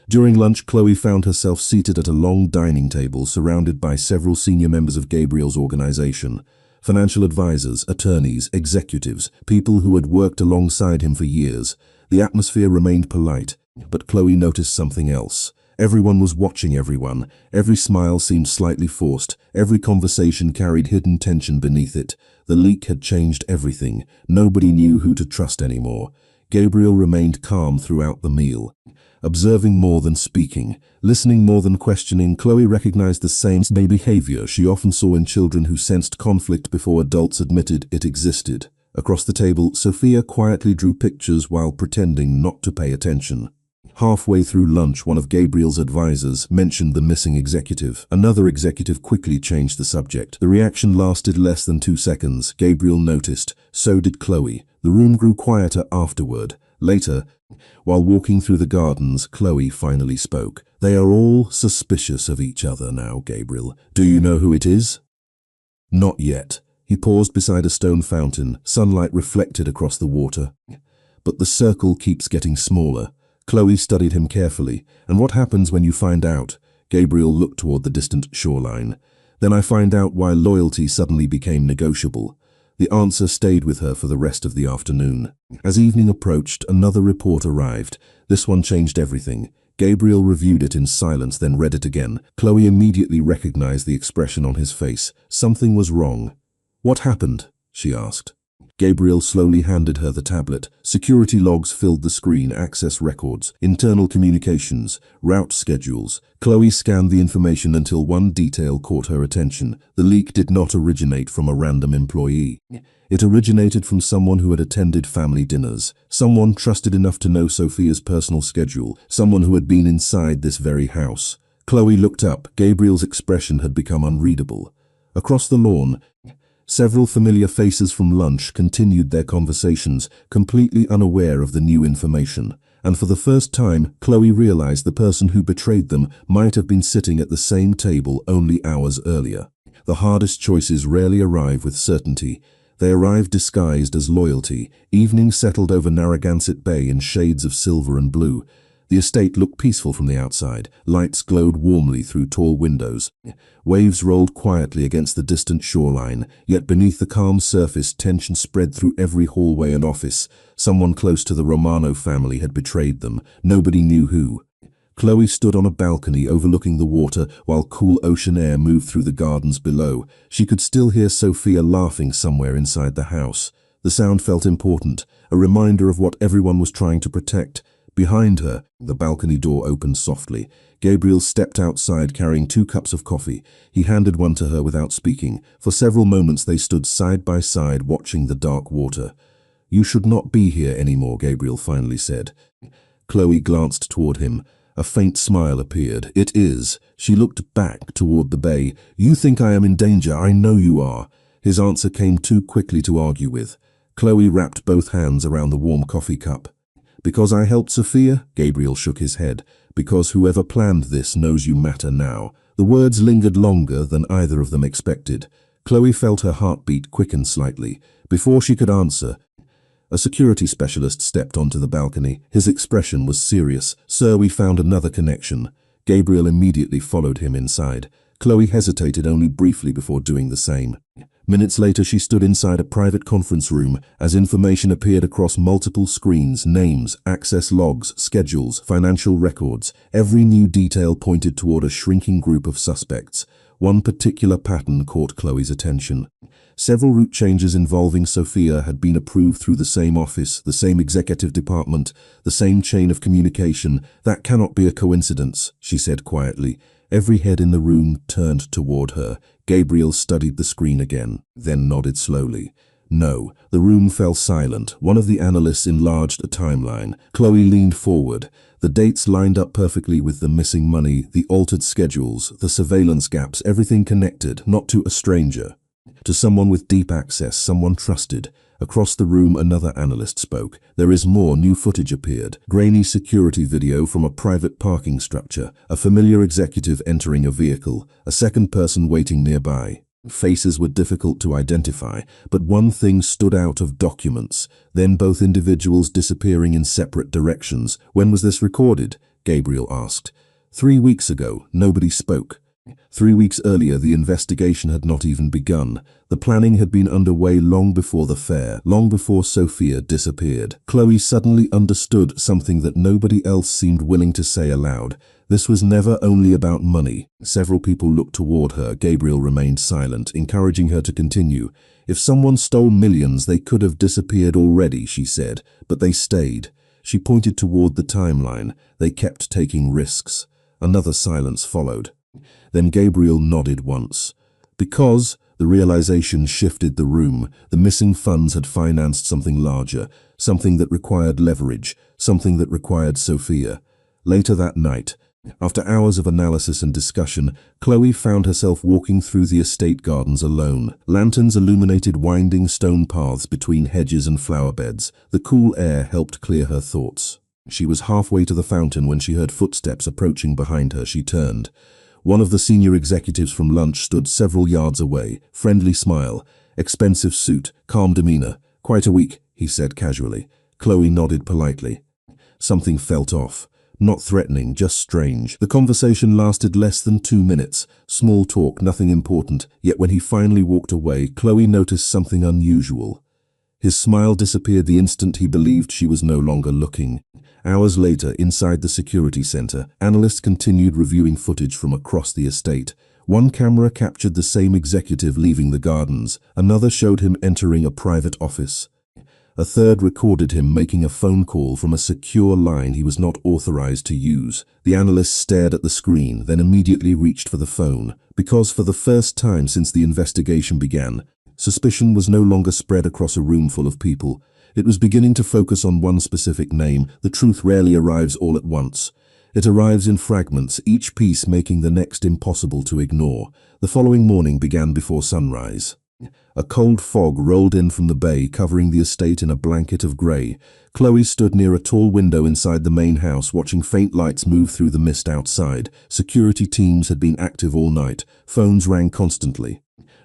During lunch, Chloe found herself seated at a long dining table surrounded by several senior members of Gabriel's organization. Financial advisors, attorneys, executives, people who had worked alongside him for years. The atmosphere remained polite, but Chloe noticed something else. Everyone was watching everyone. Every smile seemed slightly forced. Every conversation carried hidden tension beneath it. The leak had changed everything. Nobody knew who to trust anymore. Gabriel remained calm throughout the meal. Observing more than speaking, listening more than questioning, Chloe recognized the same behavior she often saw in children who sensed conflict before adults admitted it existed. Across the table, Sophia quietly drew pictures while pretending not to pay attention. Halfway through lunch, one of Gabriel's advisors mentioned the missing executive. Another executive quickly changed the subject. The reaction lasted less than 2 seconds. Gabriel noticed. So did Chloe. The room grew quieter afterward. Later, while walking through the gardens, Chloe finally spoke. They are all suspicious of each other now, Gabriel. Do you know who it is? Not yet. He paused beside a stone fountain. Sunlight reflected across the water. But the circle keeps getting smaller. Chloe studied him carefully. And what happens when you find out? Gabriel looked toward the distant shoreline. Then I find out why loyalty suddenly became negotiable. The answer stayed with her for the rest of the afternoon. As evening approached, another report arrived. This one changed everything. Gabriel reviewed it in silence, then read it again. Chloe immediately recognized the expression on his face. Something was wrong. What happened? She asked. Gabriel slowly handed her the tablet. Security logs filled the screen, access records, internal communications, route schedules. Chloe scanned the information until one detail caught her attention. The leak did not originate from a random employee. It originated from someone who had attended family dinners, someone trusted enough to know Sophia's personal schedule, someone who had been inside this very house. Chloe looked up. Gabriel's expression had become unreadable. Across the lawn, several familiar faces from lunch continued their conversations, completely unaware of the new information. And for the first time, Chloe realized the person who betrayed them might have been sitting at the same table only hours earlier. The hardest choices rarely arrive with certainty. They arrive disguised as loyalty. Evening settled over Narragansett Bay in shades of silver and blue. The estate looked peaceful from the outside. Lights glowed warmly through tall windows. Waves rolled quietly against the distant shoreline, yet beneath the calm surface tension spread through every hallway and office. Someone close to the Romano family had betrayed them. Nobody knew who. Chloe stood on a balcony overlooking the water while cool ocean air moved through the gardens below. She could still hear Sophia laughing somewhere inside the house. The sound felt important, a reminder of what everyone was trying to protect. Behind her, the balcony door opened softly. Gabriel stepped outside carrying 2 cups of coffee. He handed one to her without speaking. For several moments they stood side by side watching the dark water. "You should not be here anymore," Gabriel finally said. Chloe glanced toward him. A faint smile appeared. "It is." She looked back toward the bay. "You think I am in danger. I know you are." His answer came too quickly to argue with. Chloe wrapped both hands around the warm coffee cup. "Because I helped Sophia?" Gabriel shook his head. "Because whoever planned this knows you matter now." The words lingered longer than either of them expected. Chloe felt her heartbeat quicken slightly. Before she could answer, a security specialist stepped onto the balcony. His expression was serious. "Sir, we found another connection." Gabriel immediately followed him inside. Chloe hesitated only briefly before doing the same. Minutes later, she stood inside a private conference room as information appeared across multiple screens: names, access logs, schedules, financial records. Every new detail pointed toward a shrinking group of suspects. One particular pattern caught Chloe's attention. Several route changes involving Sophia had been approved through the same office, the same executive department, the same chain of communication. "That cannot be a coincidence," she said quietly. Every head in the room turned toward her. Gabriel studied the screen again, then nodded slowly. "No." The room fell silent. One of the analysts enlarged a timeline. Chloe leaned forward. The dates lined up perfectly with the missing money, the altered schedules, the surveillance gaps, everything connected, not to a stranger. To someone with deep access, someone trusted. Across the room, another analyst spoke. "There is more." New footage appeared. Grainy security video from a private parking structure. A familiar executive entering a vehicle. A second person waiting nearby. Faces were difficult to identify, but one thing stood out of documents. Then both individuals disappearing in separate directions. "When was this recorded?" Gabriel asked. 3 weeks ago." Nobody spoke. 3 weeks earlier, the investigation had not even begun. The planning had been underway long before the fair, long before Sophia disappeared. Chloe suddenly understood something that nobody else seemed willing to say aloud. This was never only about money. Several people looked toward her. Gabriel remained silent, encouraging her to continue. "If someone stole millions, they could have disappeared already," she said, "but they stayed." She pointed toward the timeline. "They kept taking risks." Another silence followed. Then Gabriel nodded once. "Because," the realization shifted the room. The missing funds had financed something larger, something that required leverage, something that required Sophia. Later that night, after hours of analysis and discussion, Chloe found herself walking through the estate gardens alone. Lanterns illuminated winding stone paths between hedges and flower beds. The cool air helped clear her thoughts. She was halfway to the fountain when she heard footsteps approaching behind her. She turned. One of the senior executives from lunch stood several yards away, friendly smile, expensive suit, calm demeanor. "Quite a week," he said casually. Chloe nodded politely. Something felt off. Not threatening, just strange. The conversation lasted less than 2 minutes. Small talk, nothing important. Yet when he finally walked away, Chloe noticed something unusual. His smile disappeared the instant he believed she was no longer looking. Hours later, inside the security center, analysts continued reviewing footage from across the estate. One camera captured the same executive leaving the gardens. Another showed him entering a private office. A third recorded him making a phone call from a secure line he was not authorized to use. The analyst stared at the screen, then immediately reached for the phone, because for the first time since the investigation began, suspicion was no longer spread across a room full of people. It was beginning to focus on one specific name. The truth rarely arrives all at once. It arrives in fragments, each piece making the next impossible to ignore. The following morning began before sunrise. A cold fog rolled in from the bay, covering the estate in a blanket of grey. Chloe stood near a tall window inside the main house, watching faint lights move through the mist outside. Security teams had been active all night. Phones rang constantly.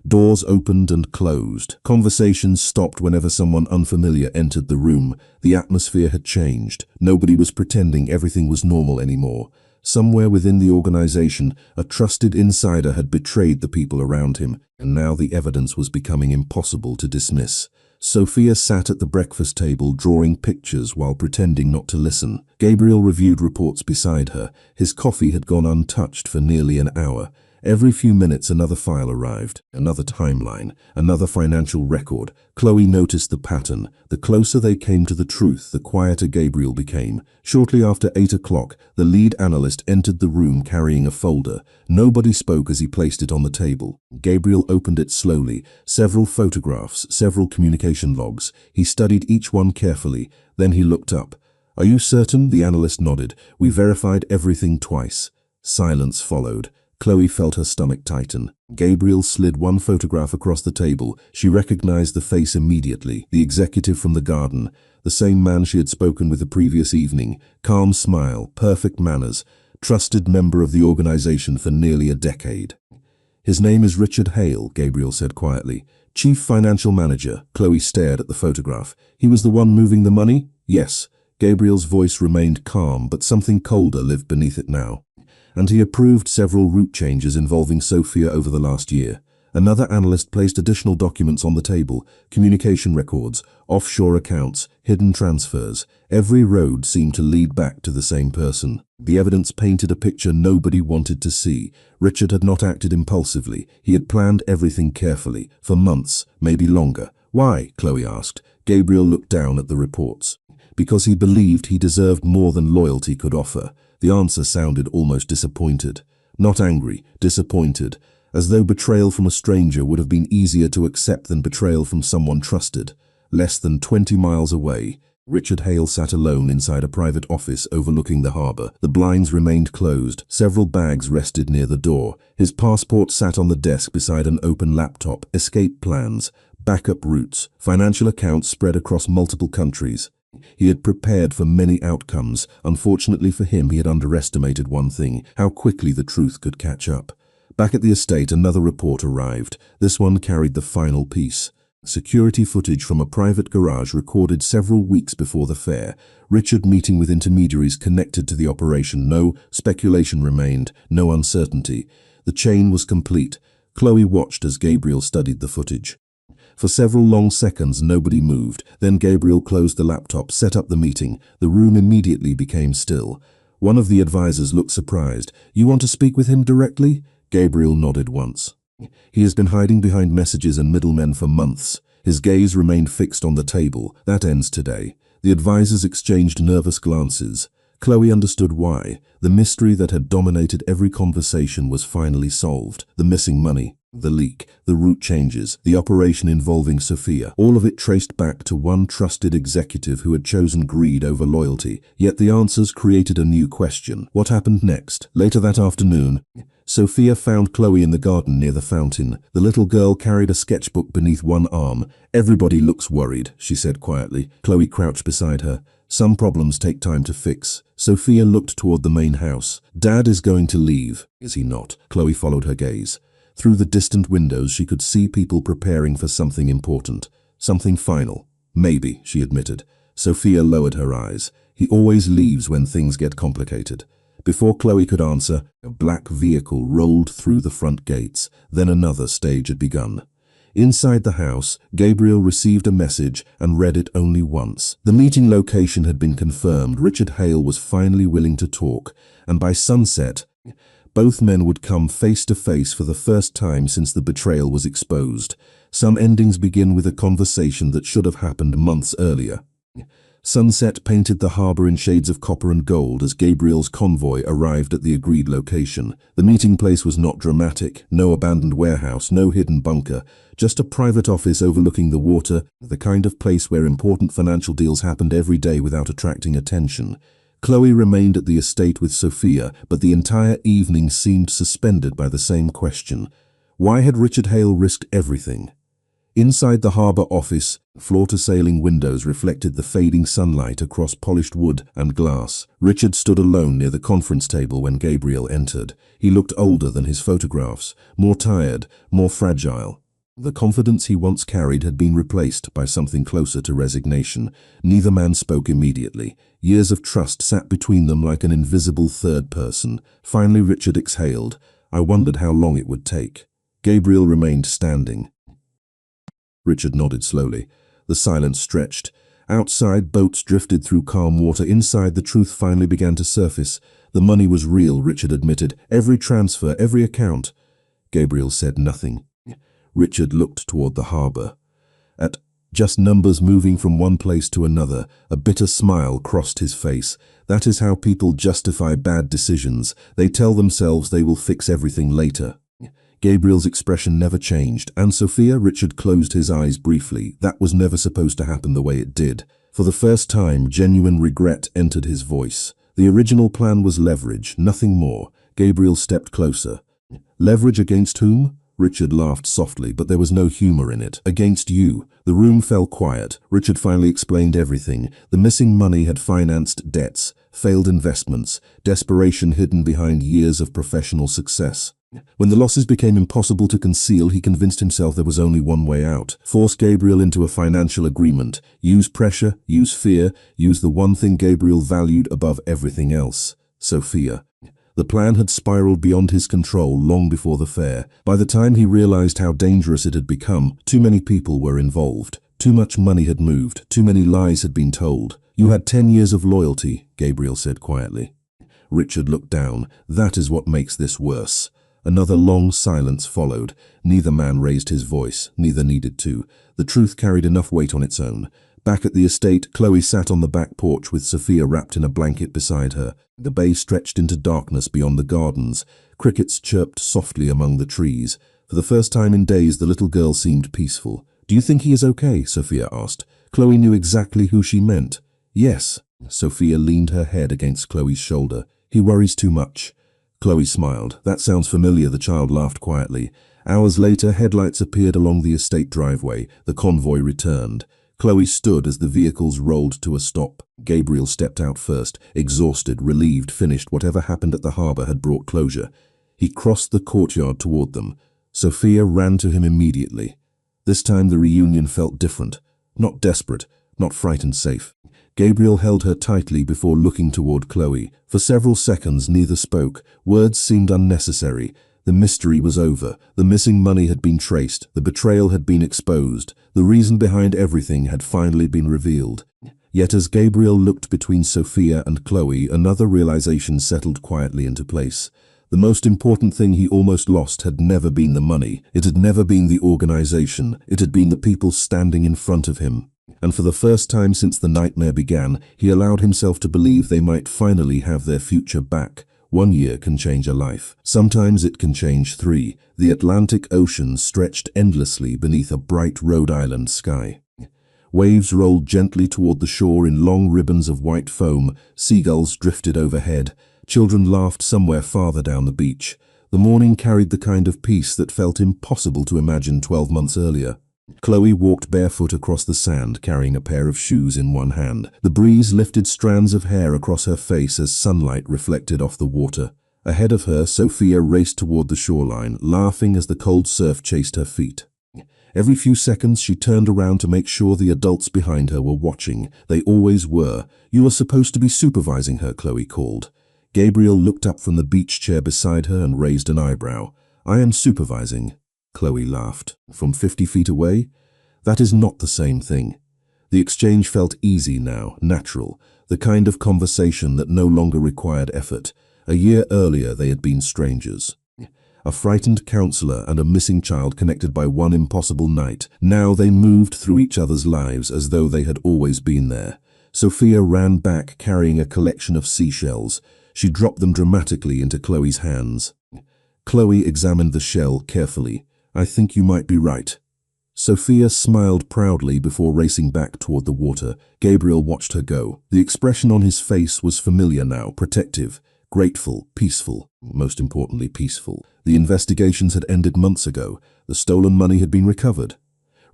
Doors opened and closed. Conversations stopped whenever someone unfamiliar entered the room. The atmosphere had changed. Nobody was pretending everything was normal anymore. Somewhere within the organization, a trusted insider had betrayed the people around him, and now the evidence was becoming impossible to dismiss. Sophia sat at the breakfast table drawing pictures while pretending not to listen. Gabriel reviewed reports beside her. His coffee had gone untouched for nearly an hour. Every few minutes another file arrived, another timeline, another financial record. Chloe noticed the pattern. The closer they came to the truth, the quieter Gabriel became. Shortly after 8 o'clock, the lead analyst entered the room carrying a folder. Nobody spoke as he placed it on the table. Gabriel opened it slowly. Several photographs, several communication logs. He studied each one carefully. Then he looked up. "Are you certain?" The analyst nodded. "We verified everything twice." Silence followed. Chloe felt her stomach tighten. Gabriel slid one photograph across the table. She recognized the face immediately. The executive from the garden. The same man she had spoken with the previous evening. Calm smile, perfect manners. Trusted member of the organization for nearly a decade. "His name is Richard Hale," Gabriel said quietly. "Chief Financial Manager." Chloe stared at the photograph. "He was the one moving the money?" "Yes." Gabriel's voice remained calm, but something colder lived beneath it now. "And he approved several route changes involving Sophia over the last year." Another analyst placed additional documents on the table: communication records, offshore accounts, hidden transfers. Every road seemed to lead back to the same person. The evidence painted a picture nobody wanted to see. Richard had not acted impulsively. He had planned everything carefully, for months, maybe longer. "Why?" Chloe asked. Gabriel looked down at the reports. "Because he believed he deserved more than loyalty could offer." The answer sounded almost disappointed. Not angry, disappointed, as though betrayal from a stranger would have been easier to accept than betrayal from someone trusted. Less than 20 miles away, Richard Hale sat alone inside a private office overlooking the harbor. The blinds remained closed. Several bags rested near the door. His passport sat on the desk beside an open laptop. Escape plans, backup routes, financial accounts spread across multiple countries. He had prepared for many outcomes. Unfortunately for him, he had underestimated one thing: how quickly the truth could catch up. Back at the estate, another report arrived. This one carried the final piece. Security footage from a private garage recorded several weeks before the fair. Richard meeting with intermediaries connected to the operation. No speculation remained, no uncertainty. The chain was complete. Chloe watched as Gabriel studied the footage. For several long seconds, nobody moved. Then Gabriel closed the laptop, set up the meeting. The room immediately became still. One of the advisors looked surprised. "You want to speak with him directly?" Gabriel nodded once. "He has been hiding behind messages and middlemen for months." His gaze remained fixed on the table. "That ends today." The advisors exchanged nervous glances. Chloe understood why. The mystery that had dominated every conversation was finally solved. The missing money, the leak, the route changes, the operation involving Sophia, all of it traced back to one trusted executive who had chosen greed over loyalty. Yet the answers created a new question. What happened next? Later that afternoon, Sophia found Chloe in the garden near the fountain. The little girl carried a sketchbook beneath one arm. "Everybody looks worried," she said quietly. Chloe crouched beside her. "Some problems take time to fix." Sophia looked toward the main house. "Dad is going to leave, is he not?" Chloe followed her gaze. Through the distant windows she could see people preparing for something important, something final. "Maybe," she admitted. Sophia lowered her eyes. "He always leaves when things get complicated." Before Chloe could answer, a black vehicle rolled through the front gates. Then another stage had begun. Inside the house, Gabriel received a message and read it only once. The meeting location had been confirmed. Richard Hale was finally willing to talk, and by sunset, both men would come face to face for the first time since the betrayal was exposed. Some endings begin with a conversation that should have happened months earlier. Sunset painted the harbor in shades of copper and gold as Gabriel's convoy arrived at the agreed location. The meeting place was not dramatic, no abandoned warehouse, no hidden bunker, just a private office overlooking the water, the kind of place where important financial deals happened every day without attracting attention. Chloe remained at the estate with Sophia, but the entire evening seemed suspended by the same question. Why had Richard Hale risked everything? Inside the harbor office, floor-to-ceiling windows reflected the fading sunlight across polished wood and glass. Richard stood alone near the conference table when Gabriel entered. He looked older than his photographs, more tired, more fragile. The confidence he once carried had been replaced by something closer to resignation. Neither man spoke immediately. Years of trust sat between them like an invisible third person. Finally Richard exhaled. I wondered how long it would take. Gabriel remained standing. Richard nodded slowly. The silence stretched. Outside, boats drifted through calm water. Inside, the truth finally began to surface. The money was real, Richard admitted. Every transfer, every account. Gabriel said nothing. Richard looked toward the harbor. At just numbers moving from one place to another, a bitter smile crossed his face. That is how people justify bad decisions. They tell themselves they will fix everything later. Gabriel's expression never changed, and Sophia. Richard closed his eyes briefly. That was never supposed to happen the way it did. For the first time, genuine regret entered his voice. The original plan was leverage, nothing more. Gabriel stepped closer. Leverage against whom? Richard laughed softly, but there was no humor in it. Against you. The room fell quiet. Richard finally explained everything. The missing money had financed debts, failed investments, desperation hidden behind years of professional success. When the losses became impossible to conceal, he convinced himself there was only one way out. Force Gabriel into a financial agreement. Use pressure, use fear, use the one thing Gabriel valued above everything else. Sophia. The plan had spiraled beyond his control long before the fair. By the time he realized how dangerous it had become, too many people were involved. Too much money had moved. Too many lies had been told. You had 10 years of loyalty, Gabriel said quietly. Richard looked down. That is what makes this worse. Another long silence followed. Neither man raised his voice, neither needed to. The truth carried enough weight on its own. Back at the estate, Chloe sat on the back porch with Sophia wrapped in a blanket beside her. The bay stretched into darkness beyond the gardens. Crickets chirped softly among the trees. For the first time in days, the little girl seemed peaceful. "Do you think he is okay?" Sophia asked. Chloe knew exactly who she meant. "Yes." Sophia leaned her head against Chloe's shoulder. "He worries too much." Chloe smiled. "That sounds familiar," the child laughed quietly. Hours later, headlights appeared along the estate driveway. The convoy returned. Chloe stood as the vehicles rolled to a stop. Gabriel stepped out first, exhausted, relieved, finished. Whatever happened at the harbor had brought closure. He crossed the courtyard toward them. Sophia ran to him immediately. This time the reunion felt different. Not desperate, not frightened, safe. Gabriel held her tightly before looking toward Chloe. For several seconds neither spoke. Words seemed unnecessary. The mystery was over. The missing money had been traced. The betrayal had been exposed. The reason behind everything had finally been revealed. Yet as Gabriel looked between Sophia and Chloe, another realization settled quietly into place. The most important thing he almost lost had never been the money. It had never been the organization. It had been the people standing in front of him. and for the first time since the nightmare began, he allowed himself to believe they might finally have their future back. 1 year can change a life. Sometimes it can change 3. The Atlantic Ocean stretched endlessly beneath a bright Rhode Island sky. Waves rolled gently toward the shore in long ribbons of white foam. Seagulls drifted overhead. Children laughed somewhere farther down the beach. The morning carried the kind of peace that felt impossible to imagine 12 months earlier. Chloe walked barefoot across the sand, carrying a pair of shoes in one hand. The breeze lifted strands of hair across her face as sunlight reflected off the water. Ahead of her, Sophia raced toward the shoreline, laughing as the cold surf chased her feet. Every few seconds she turned around to make sure the adults behind her were watching. They always were. "You are supposed to be supervising her," Chloe called. Gabriel looked up from the beach chair beside her and raised an eyebrow. "I am supervising." Chloe laughed. "From 50 feet away? That is not the same thing." The exchange felt easy now, natural, the kind of conversation that no longer required effort. A year earlier they had been strangers. A frightened counselor and a missing child connected by one impossible night. Now they moved through each other's lives as though they had always been there. Sophia ran back carrying a collection of seashells. She dropped them dramatically into Chloe's hands. Chloe examined the shell carefully. "I think you might be right." Sophia smiled proudly before racing back toward the water. Gabriel watched her go. The expression on his face was familiar now, protective, grateful, peaceful. Most importantly, peaceful. The investigations had ended months ago. The stolen money had been recovered.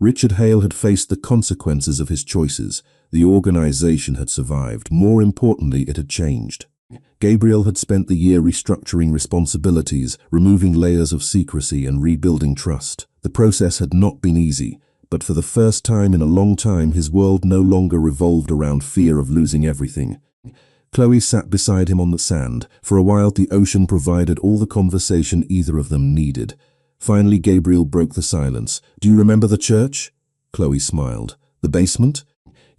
Richard Hale had faced the consequences of his choices. The organization had survived. More importantly, it had changed. Gabriel had spent the year restructuring responsibilities, removing layers of secrecy and rebuilding trust. The process had not been easy, but for the first time in a long time his world no longer revolved around fear of losing everything. Chloe sat beside him on the sand. For a while the ocean provided all the conversation either of them needed. Finally Gabriel broke the silence. "Do you remember the church?" Chloe smiled. "The basement?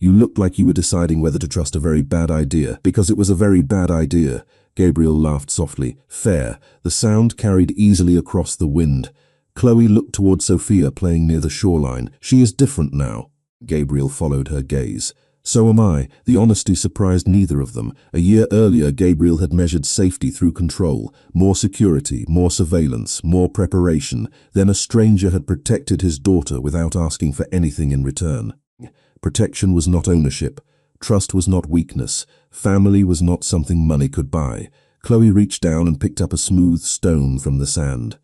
You looked like you were deciding whether to trust a very bad idea, because it was a very bad idea." Gabriel laughed softly. "Fair." The sound carried easily across the wind. Chloe looked toward Sophia playing near the shoreline. "She is different now." Gabriel followed her gaze. "So am I." The honesty surprised neither of them. A year earlier, Gabriel had measured safety through control. More security, more surveillance, more preparation. Then a stranger had protected his daughter without asking for anything in return. Protection was not ownership. Trust was not weakness. Family was not something money could buy. Chloe reached down and picked up a smooth stone from the sand.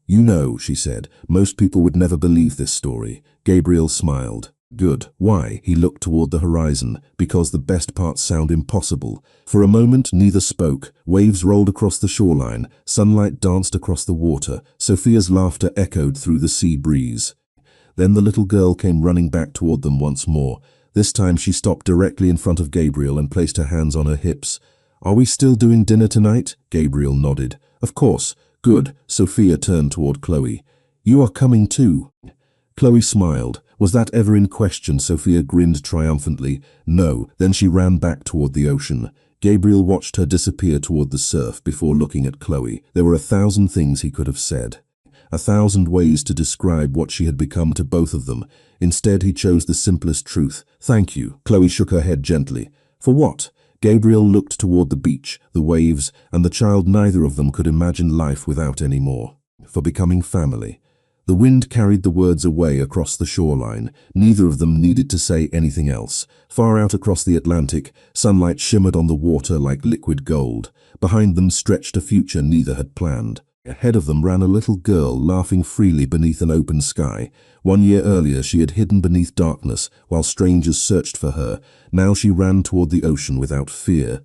"You know," she said, "most people would never believe this story." Gabriel smiled. "Good. Why?" He looked toward the horizon. "Because the best parts sound impossible." For a moment neither spoke. Waves rolled across the shoreline. Sunlight danced across the water. Sophia's laughter echoed through the sea breeze. Then the little girl came running back toward them once more. This time she stopped directly in front of Gabriel and placed her hands on her hips. "Are we still doing dinner tonight?" Gabriel nodded. "Of course." "Good." Sophia turned toward Chloe. "You are coming too." Chloe smiled. Was that ever in question? Sophia grinned triumphantly. No. Then she ran back toward the ocean. Gabriel watched her disappear toward the surf before looking at Chloe. There were 1,000 things he could have said. 1,000 ways to describe what she had become to both of them. Instead, he chose the simplest truth. "Thank you." Chloe shook her head gently. "For what?" Gabriel looked toward the beach, the waves, and the child neither of them could imagine life without any more. "For becoming family." The wind carried the words away across the shoreline. Neither of them needed to say anything else. Far out across the Atlantic, sunlight shimmered on the water like liquid gold. Behind them stretched a future neither had planned. Ahead of them ran a little girl, laughing freely beneath an open sky. 1 year earlier she had hidden beneath darkness while strangers searched for her. Now she ran toward the ocean without fear.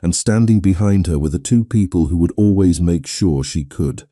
And standing behind her were the two people who would always make sure she could.